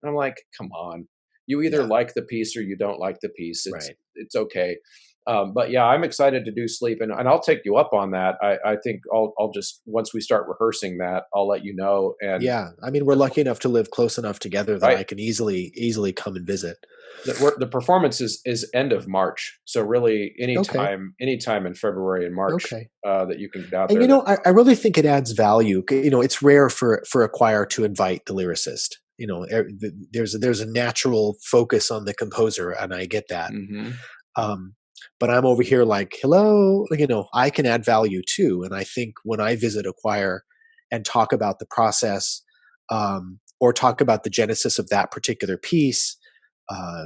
Speaker 1: And I'm like, come on. You either
Speaker 2: yeah,
Speaker 1: like the piece or you don't like the piece.
Speaker 2: right.
Speaker 1: It's okay. But yeah, I'm excited to do sleep, and I'll take you up on that. I think I'll just once we start rehearsing that, I'll let you know. And
Speaker 2: Yeah, I mean, we're lucky enough to live close enough together that
Speaker 1: right,
Speaker 2: I can easily come and visit.
Speaker 1: the performance is end of March, so really
Speaker 2: Okay,
Speaker 1: anytime in February and March
Speaker 2: okay.
Speaker 1: that you can get out
Speaker 2: And
Speaker 1: there. That's
Speaker 2: I really think it adds value. It's rare for a choir to invite the lyricist. There's a natural focus on the composer, and I get that.
Speaker 1: hmm
Speaker 2: Um, but I'm over here like, hello, I can add value too. And I think when I visit a choir and talk about the process, or talk about the genesis of that particular piece, uh,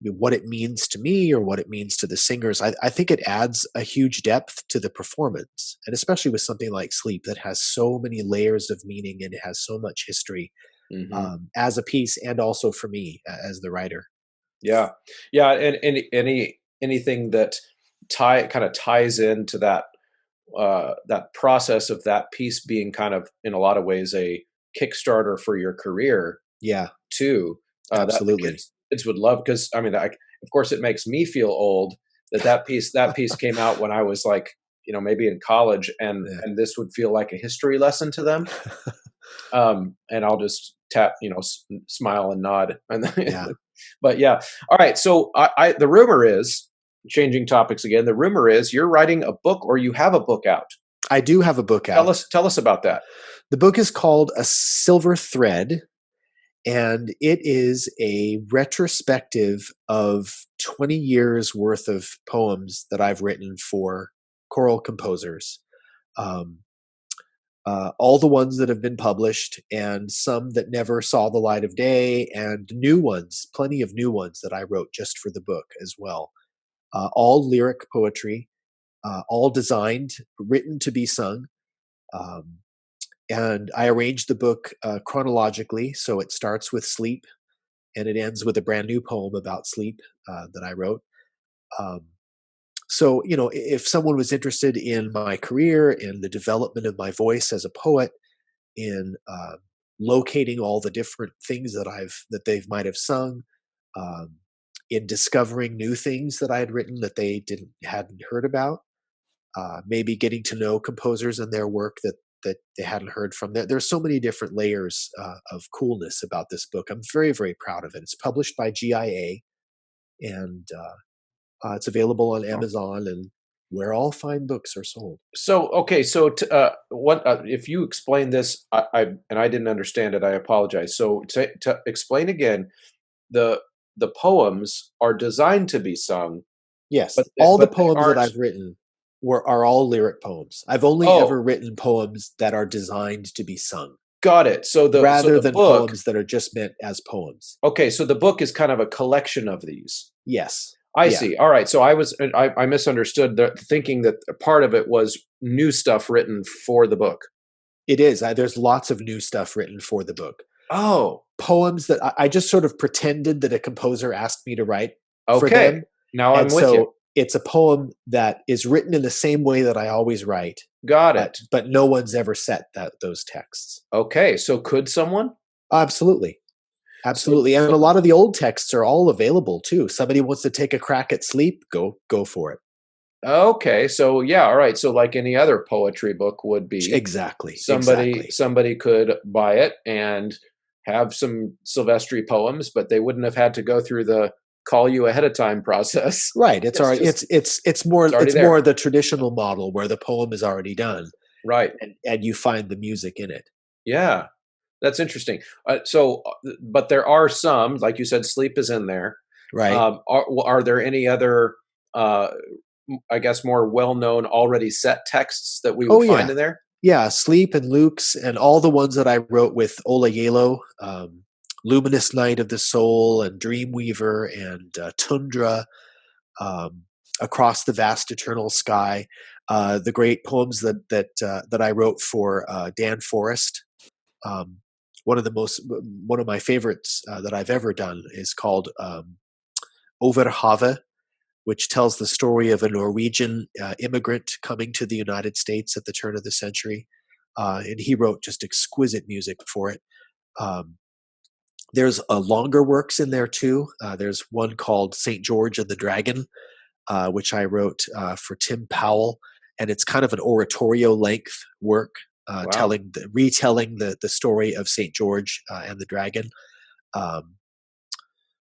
Speaker 2: what it means to me or what it means to the singers, I think it adds a huge depth to the performance. And especially with something like Sleep that has so many layers of meaning and it has so much history,
Speaker 1: hmm
Speaker 2: as a piece and also for me as the writer.
Speaker 1: Yeah, yeah, and anything that ties into that process of that piece being kind of in a lot of ways a Kickstarter for your career
Speaker 2: Yeah,
Speaker 1: too. That the
Speaker 2: absolutely.
Speaker 1: kids would love because I mean, of course, it makes me feel old that piece came out when I was like, maybe in college,
Speaker 2: Yeah.
Speaker 1: and this would feel like a history lesson to them. And I'll just tap, smile and nod,
Speaker 2: Yeah.
Speaker 1: but yeah, all right. So the rumor is changing topics again. The rumor is you're writing a book or you have a book out.
Speaker 2: I do have a book out.
Speaker 1: Tell us about that.
Speaker 2: The book is called A Silver Thread, and it is a retrospective of 20 years worth of poems that I've written for choral composers. Um, all the ones that have been published, and some that never saw the light of day, and new ones, plenty of new ones that I wrote just for the book as well. All lyric poetry, all designed, written to be sung. Um, and I arranged the book chronologically, so it starts with sleep and it ends with a brand new poem about sleep that I wrote. Um, so, if someone was interested in my career, in the development of my voice as a poet, in locating all the different things that they might have sung, um, in discovering new things that I had written that they hadn't heard about, maybe getting to know composers and their work that they hadn't heard from. There's so many different layers of coolness about this book. I'm very, very proud of it. It's published by GIA, and it's available on Amazon and where all fine books are sold.
Speaker 1: So okay, so what if you explain this? And I didn't understand it. I apologize. So to explain again, the the poems are designed to be sung,
Speaker 2: Yes, all the
Speaker 1: but they
Speaker 2: poems that
Speaker 1: aren't.
Speaker 2: I've written are all lyric poems. I've only
Speaker 1: Oh,
Speaker 2: ever written poems that are designed to be sung,
Speaker 1: got it. So
Speaker 2: rather
Speaker 1: the
Speaker 2: than
Speaker 1: book.
Speaker 2: poems that are just meant as poems.
Speaker 1: Okay, so the book is kind of a collection of these.
Speaker 2: Yes.
Speaker 1: I
Speaker 2: Yeah.
Speaker 1: see. All right. So I misunderstood thinking that a part of it was new stuff written for the book.
Speaker 2: It is. There's lots of new stuff written for the book.
Speaker 1: Oh,
Speaker 2: Poems that I just sort of pretended that a composer asked me to write for
Speaker 1: okay.
Speaker 2: them.
Speaker 1: Now I'm
Speaker 2: And
Speaker 1: with you.
Speaker 2: so it's a poem that is written in the same way that I always write,
Speaker 1: Got
Speaker 2: but
Speaker 1: it.
Speaker 2: but no one's ever set those texts.
Speaker 1: Okay. So could someone?
Speaker 2: Absolutely.
Speaker 1: So
Speaker 2: Absolutely. And a
Speaker 1: so
Speaker 2: lot of the old texts are all available too. Somebody wants to take a crack at sleep, go for it.
Speaker 1: okay. So yeah. All right. So like any other poetry book would be,
Speaker 2: Exactly. Exactly.
Speaker 1: somebody could buy it and have some Sylvestre poems, but they wouldn't have had to go through the call you ahead of time process.
Speaker 2: Right. It's
Speaker 1: It's
Speaker 2: already
Speaker 1: just
Speaker 2: more
Speaker 1: it's already
Speaker 2: it's more
Speaker 1: there.
Speaker 2: the traditional model where the poem is already done
Speaker 1: Right.
Speaker 2: and you find the music in it.
Speaker 1: Yeah. That's interesting. But there are some, like you said, sleep is in there.
Speaker 2: Right.
Speaker 1: Are there any other, uh, I guess, more well-known already set texts that we
Speaker 2: Oh
Speaker 1: would find
Speaker 2: yeah.
Speaker 1: in there?
Speaker 2: Yeah, Sleep and Luke's and all the ones that I wrote with Ola Yalo, Luminous Night of the Soul and Dreamweaver and Tundra, um, Across the Vast Eternal Sky, the great poems that I wrote for Dan Forrest. Um, one of my favorites that I've ever done is called Overhave, which tells the story of a Norwegian immigrant coming to the United States at the turn of the century. And he wrote just exquisite music for it. Um, there's longer works in there too. There's one called St. George and the Dragon, which I wrote for Tim Powell. And it's kind of an oratorio length work,
Speaker 1: Wow.
Speaker 2: retelling the story of St. George and the Dragon. Um,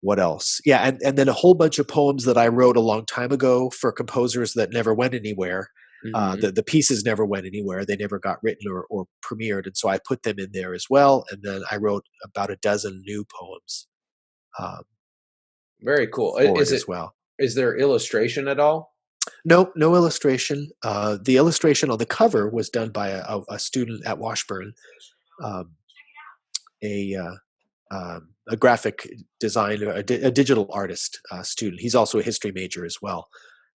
Speaker 2: what else? Yeah, and then a whole bunch of poems that I wrote a long time ago for composers that never went anywhere.
Speaker 1: Hmm.
Speaker 2: The pieces never went anywhere; they never got written or premiered, and so I put them in there as well. And then I wrote about a dozen new poems um,
Speaker 1: Very cool.
Speaker 2: for it as well.
Speaker 1: Is there illustration at all?
Speaker 2: No, no illustration. The illustration on the cover was done by a student at Washburn, um, a a graphic designer, a digital artist student. He's also a history major as well,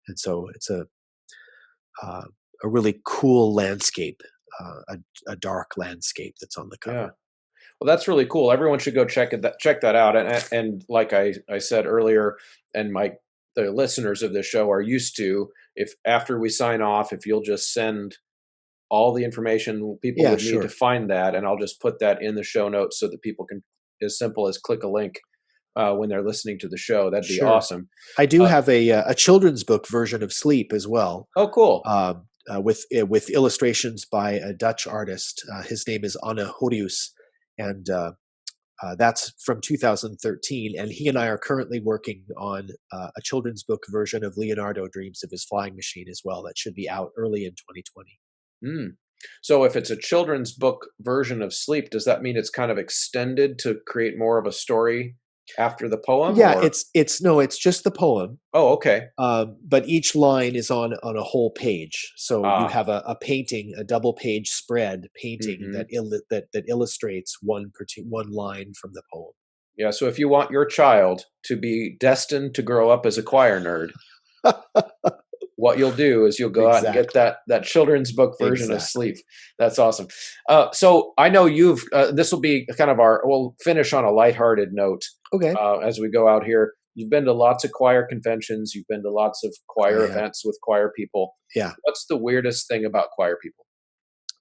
Speaker 2: and so it's uh, a really cool landscape, a dark landscape that's on the
Speaker 1: Yeah.
Speaker 2: cover.
Speaker 1: Well, that's really cool. Everyone should go check that out. And like I said earlier, and the listeners of this show are used to, if after we sign off, if you'll just send all the information people
Speaker 2: Yeah,
Speaker 1: would need to
Speaker 2: sure,
Speaker 1: find that, and I'll just put that in the show notes so that people can, as simple as click a link when they're listening to the show. That'd be
Speaker 2: sure.
Speaker 1: awesome.
Speaker 2: I do
Speaker 1: Uh,
Speaker 2: have a children's book version of Sleep as well,
Speaker 1: oh, cool.
Speaker 2: with illustrations by a Dutch artist. His name is Anne Horius, and that's from 2013. And he and I are currently working on a children's book version of Leonardo Dreams of His Flying Machine as well. That should be out early in 2020.
Speaker 1: Mm. So if it's a children's book version of Sleep, does that mean it's kind of extended to create more of a story after the poem,
Speaker 2: Yeah,
Speaker 1: or?
Speaker 2: it's no, it's just the poem,
Speaker 1: Oh, okay.
Speaker 2: but each line is on a whole page. So you
Speaker 1: Ah.
Speaker 2: have a painting, a double page spread painting
Speaker 1: Hmm.
Speaker 2: that illustrates one line from the poem.
Speaker 1: Yeah, so if you want your child to be destined to grow up as a choir nerd, what you'll do is you'll go out and get
Speaker 2: Exactly.
Speaker 1: that children's book version of
Speaker 2: Exactly.
Speaker 1: Sleep. That's awesome. So I know you've. This will be kind of our. We'll finish on a lighthearted note
Speaker 2: Okay.
Speaker 1: as we go out here. You've been to lots of choir conventions. You've been to lots of
Speaker 2: I
Speaker 1: choir
Speaker 2: have.
Speaker 1: events with choir people.
Speaker 2: Yeah.
Speaker 1: What's the weirdest thing about choir people?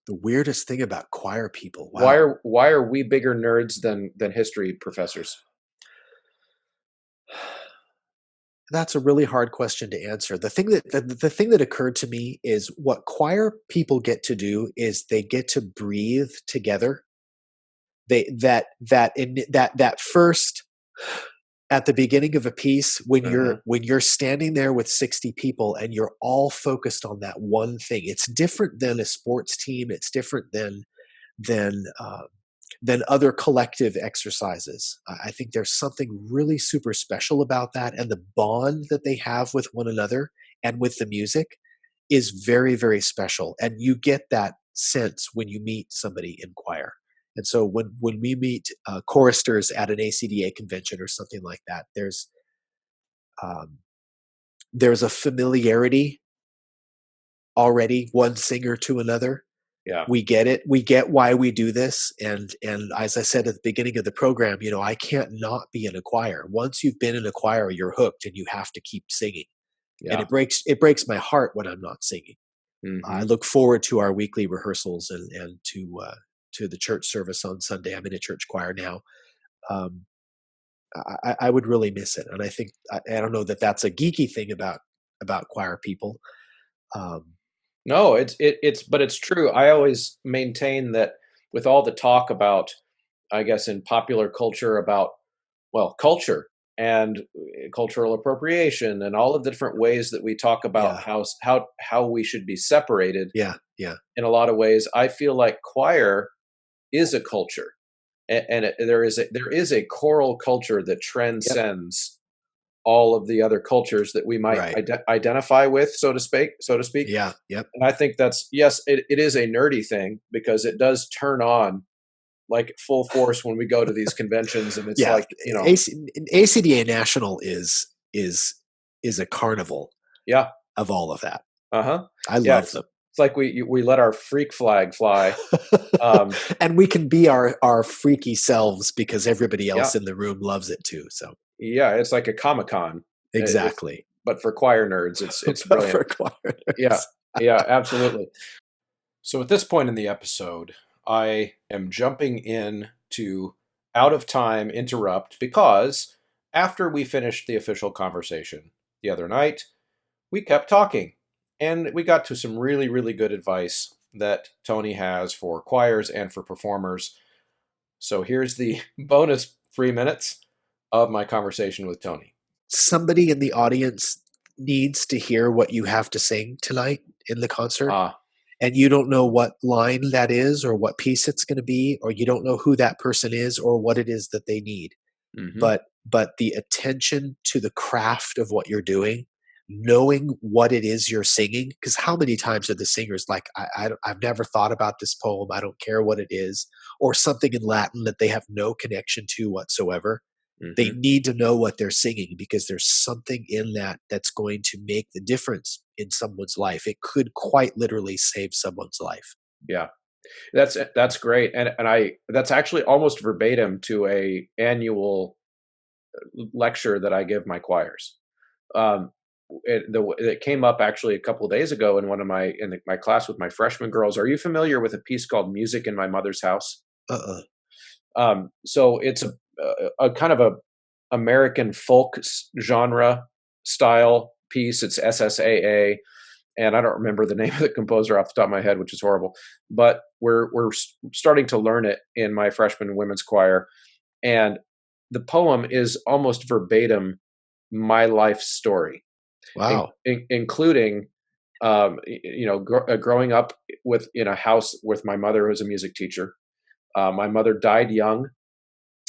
Speaker 2: The weirdest thing about choir people. Wow.
Speaker 1: Why are we bigger nerds than history professors?
Speaker 2: That's a really hard question to answer. The thing that occurred to me is what choir people get to do is they get to breathe together. They that first at the beginning of a piece
Speaker 1: Uh-huh.
Speaker 2: when you're standing there with 60 people and you're all focused on that one thing. It's different than a sports team. It's different than than other collective exercises. I think there's something really super special about that, and the bond that they have with one another and with the music is very, very special. And you get that sense when you meet somebody in choir. And so when we meet choristers at an ACDA convention or something like that, um, there's a familiarity already, one singer to another.
Speaker 1: Yeah.
Speaker 2: We get it. We get why we do this. And as I said at the beginning of the program, I can't not be in a choir. Once you've been in a choir, you're hooked and you have to keep singing. And
Speaker 1: Yeah.
Speaker 2: it breaks my heart when I'm not singing. I
Speaker 1: Hmm.
Speaker 2: look forward to our weekly rehearsals and to the church service on Sunday. I'm in a church choir now. Um, I would really miss it, and I think I don't know that that's a geeky thing about choir people. Um,
Speaker 1: No, but it's true. I always maintain that with all the talk about, I guess, in popular culture about, well, culture. and cultural appropriation and all of the different ways that we talk about
Speaker 2: Yeah.
Speaker 1: how we should be separated
Speaker 2: Yeah. Yeah.
Speaker 1: in a lot of ways. I feel like choir is a culture, and there is a choral culture that
Speaker 2: Yep.
Speaker 1: transcends all of the other cultures that we might
Speaker 2: Right.
Speaker 1: identify with, so to speak.
Speaker 2: Yeah. Yep.
Speaker 1: And I think that's, yes, it is a nerdy thing because it does turn on like full force when we go to these conventions, and it's
Speaker 2: Yeah.
Speaker 1: like,
Speaker 2: AC, ACDA National is a carnival
Speaker 1: yeah,
Speaker 2: of all of that.
Speaker 1: uh-huh,
Speaker 2: I
Speaker 1: yeah,
Speaker 2: love
Speaker 1: it's
Speaker 2: them.
Speaker 1: it's like we let our freak flag fly. um
Speaker 2: And we can be our freaky selves because everybody
Speaker 1: yeah,
Speaker 2: else in the room loves it too. So
Speaker 1: yeah, it's like a comic-con. It's
Speaker 2: exactly.
Speaker 1: but for choir nerds, it's brilliant.
Speaker 2: For
Speaker 1: Yeah,
Speaker 2: choirs.
Speaker 1: yeah, absolutely. So at this point in the episode, I am jumping in to out of time interrupt because after we finished the official conversation the other night, we kept talking and we got to some really, really good advice that Tony has for choirs and for performers. So here's the bonus 3 minutes of my conversation with Tony.
Speaker 2: Somebody in the audience needs to hear what you have to sing tonight in the concert,
Speaker 1: Ah,
Speaker 2: and you don't know what line that is or what piece it's going to be, or you don't know who that person is or what it is that they need.
Speaker 1: mm-hmm,
Speaker 2: But the attention to the craft of what you're doing, knowing what it is you're singing, because how many times are the singers like, I've never thought about this poem, I don't care what it is, or something in Latin that they have no connection to whatsoever. They
Speaker 1: mm-hmm,
Speaker 2: need to know what they're singing because there's something in that that's going to make the difference in someone's life. It could quite literally save someone's life.
Speaker 1: yeah. That's great, and I that's actually almost verbatim to a annual lecture that I give my choirs. Um, it came up actually a couple of days ago in one of my class with my freshman girls. Are you familiar with a piece called "Music in My Mother's House"?
Speaker 2: Uh-uh.
Speaker 1: So it's a kind of a American folk genre style piece. It's SSAA, and I don't remember the name of the composer off the top of my head, which is horrible. But we're starting to learn it in my freshman women's choir, and the poem is almost verbatim my life story,
Speaker 2: Wow.
Speaker 1: including growing up with in a house with my mother who was a music teacher. My mother died young,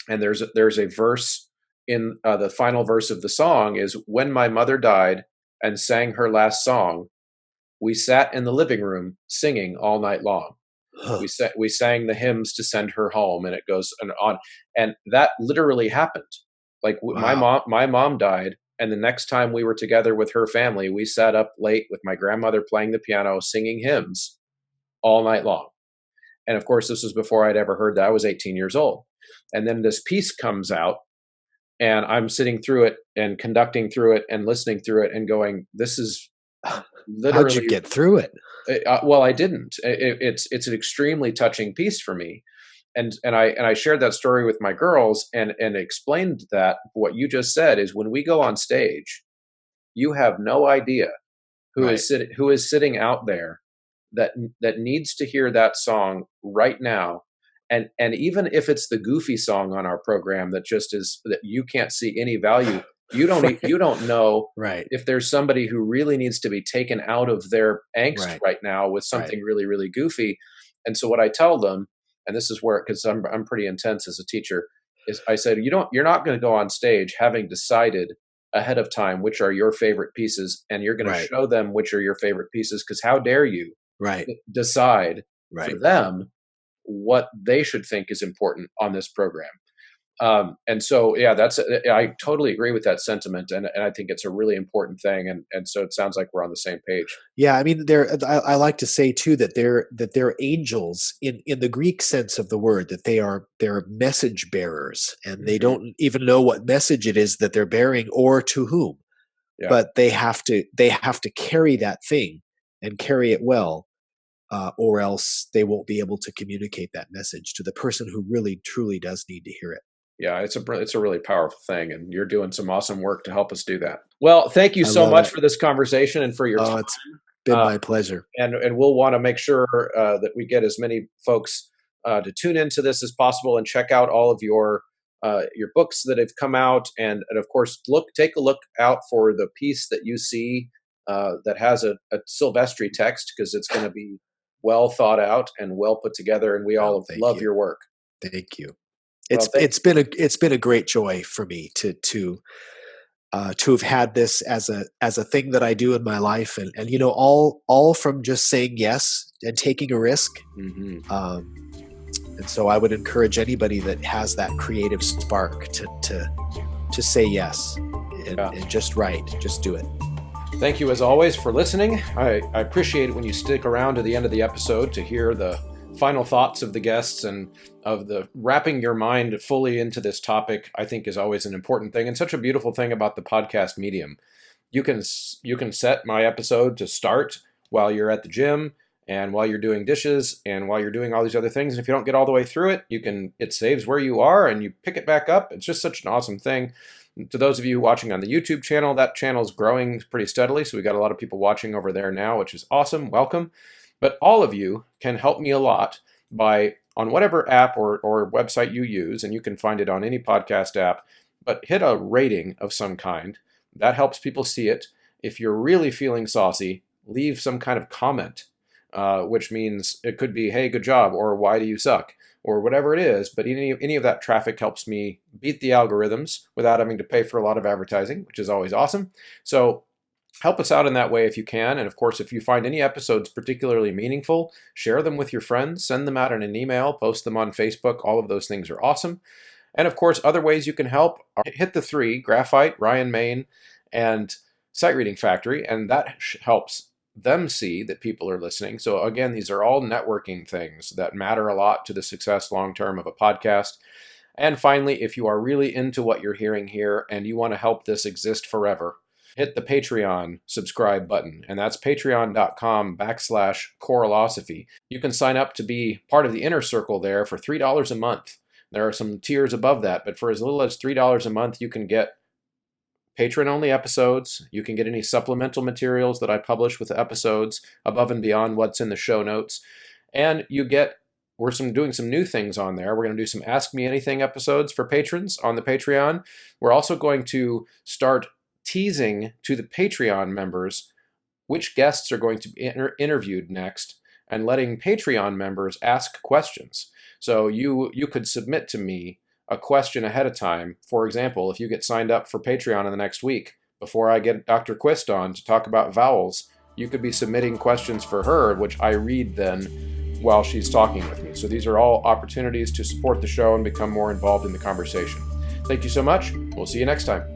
Speaker 1: and there's a verse in the final verse of the song is, when my mother died and sang her last song, we sat in the living room singing all night long.
Speaker 2: Huh.
Speaker 1: We sang the hymns to send her home, and it goes on, and that literally happened. Like
Speaker 2: Wow.
Speaker 1: my mom died, and the next time we were together with her family, we sat up late with my grandmother playing the piano, singing hymns all night long. And of course, this was before I'd ever heard that. I was 18 years old, and then this piece comes out, and I'm sitting through it and conducting through it and listening through it and going, "This is
Speaker 2: How'd you
Speaker 1: literally."
Speaker 2: get through it?
Speaker 1: Well, I didn't. It's an extremely touching piece for me, and I shared that story with my girls and explained that what you just said is, when we go on stage, you have no idea
Speaker 2: Right.
Speaker 1: who is sitting out there that that needs to hear that song right now, and even if it's the goofy song on our program that just is that you can't see any value,
Speaker 2: Right.
Speaker 1: you don't know
Speaker 2: Right.
Speaker 1: if there's somebody who really needs to be taken out of their angst
Speaker 2: Right.
Speaker 1: right now with
Speaker 2: Right.
Speaker 1: something really, really goofy. And so what I tell them, and this is where, because I'm pretty intense as a teacher, is I said, you're not going to go on stage having decided ahead of time which are your favorite pieces, and you're going to
Speaker 2: Right.
Speaker 1: show them which are your favorite pieces, because how dare you
Speaker 2: Right.
Speaker 1: decide for
Speaker 2: Right.
Speaker 1: them what they should think is important on this program. And so, yeah, I totally agree with that sentiment, and I think it's a really important thing. And so it sounds like we're on the same page.
Speaker 2: Yeah, I mean, I like to say too that they're angels in the Greek sense of the word. That they're message bearers, and they
Speaker 1: Hmm.
Speaker 2: don't even know what message it is that they're bearing or to whom.
Speaker 1: Yeah,
Speaker 2: But they have to carry that thing and carry it well, or else they won't be able to communicate that message to the person who really truly does need to hear it.
Speaker 1: yeah, it's a really powerful thing, and you're doing some awesome work to help us do that. Well, thank you
Speaker 2: I
Speaker 1: so
Speaker 2: love
Speaker 1: much
Speaker 2: it.
Speaker 1: for this conversation and for your
Speaker 2: Oh,
Speaker 1: time.
Speaker 2: it's been
Speaker 1: Uh,
Speaker 2: my pleasure.
Speaker 1: and we'll want to make sure that we get as many folks to tune into this as possible and check out all of your your books that have come out, and of course, take a look out for the piece that you see that has a Sylvestre text, because it's going to be well thought out and well put together, and we
Speaker 2: Oh,
Speaker 1: all
Speaker 2: thank
Speaker 1: love
Speaker 2: you.
Speaker 1: your work.
Speaker 2: Thank you.
Speaker 1: Well,
Speaker 2: It's been a great joy for me to have had this as a thing that I do in my life, and all from just saying yes and taking a risk.
Speaker 1: mhm.
Speaker 2: And so I would encourage anybody that has that creative spark to say yes and just do it.
Speaker 1: Thank you as always for listening. I appreciate it when you stick around to the end of the episode to hear the final thoughts of the guests, and of the wrapping your mind fully into this topic. I think is always an important thing, and such a beautiful thing about the podcast medium. You can set my episode to start while you're at the gym, and while you're doing dishes, and while you're doing all these other things. And if you don't get all the way through it, it saves where you are and you pick it back up. It's just such an awesome thing. To those of you watching on the YouTube channel, that channel is growing pretty steadily. So we got a lot of people watching over there now, which is awesome. Welcome. But all of you can help me a lot by, on whatever app or website you use, and you can find it on any podcast app, but hit a rating of some kind. That helps people see it. If you're really feeling saucy, leave some kind of comment, which means it could be, hey, good job, or why do you suck, or whatever it is. But any of that traffic helps me beat the algorithms without having to pay for a lot of advertising, which is always awesome. So help us out in that way if you can. And of course, if you find any episodes particularly meaningful, share them with your friends, send them out in an email, post them on Facebook. All of those things are awesome. And of course, other ways you can help are hit the 3, Graphite, Ryan Main, and Sight Reading Factory, and that helps them see that people are listening. So again, these are all networking things that matter a lot to the success long-term of a podcast. And finally, if you are really into what you're hearing here and you want to help this exist forever, hit the Patreon subscribe button, and that's patreon.com/choralosophy. You can sign up to be part of the inner circle there for $3 a month. There are some tiers above that, but for as little as $3 a month, you can get patron-only episodes. You can get any supplemental materials that I publish with the episodes above and beyond what's in the show notes. And we're doing some new things on there. We're going to do some Ask Me Anything episodes for patrons on the Patreon. We're also going to start teasing to the Patreon members which guests are going to be interviewed next, and letting Patreon members ask questions. So you could submit to me a question ahead of time. For example, if you get signed up for Patreon in the next week, before I get Dr. Quist on to talk about vowels, you could be submitting questions for her, which I read then while she's talking with me. So these are all opportunities to support the show and become more involved in the conversation. Thank you so much. We'll see you next time.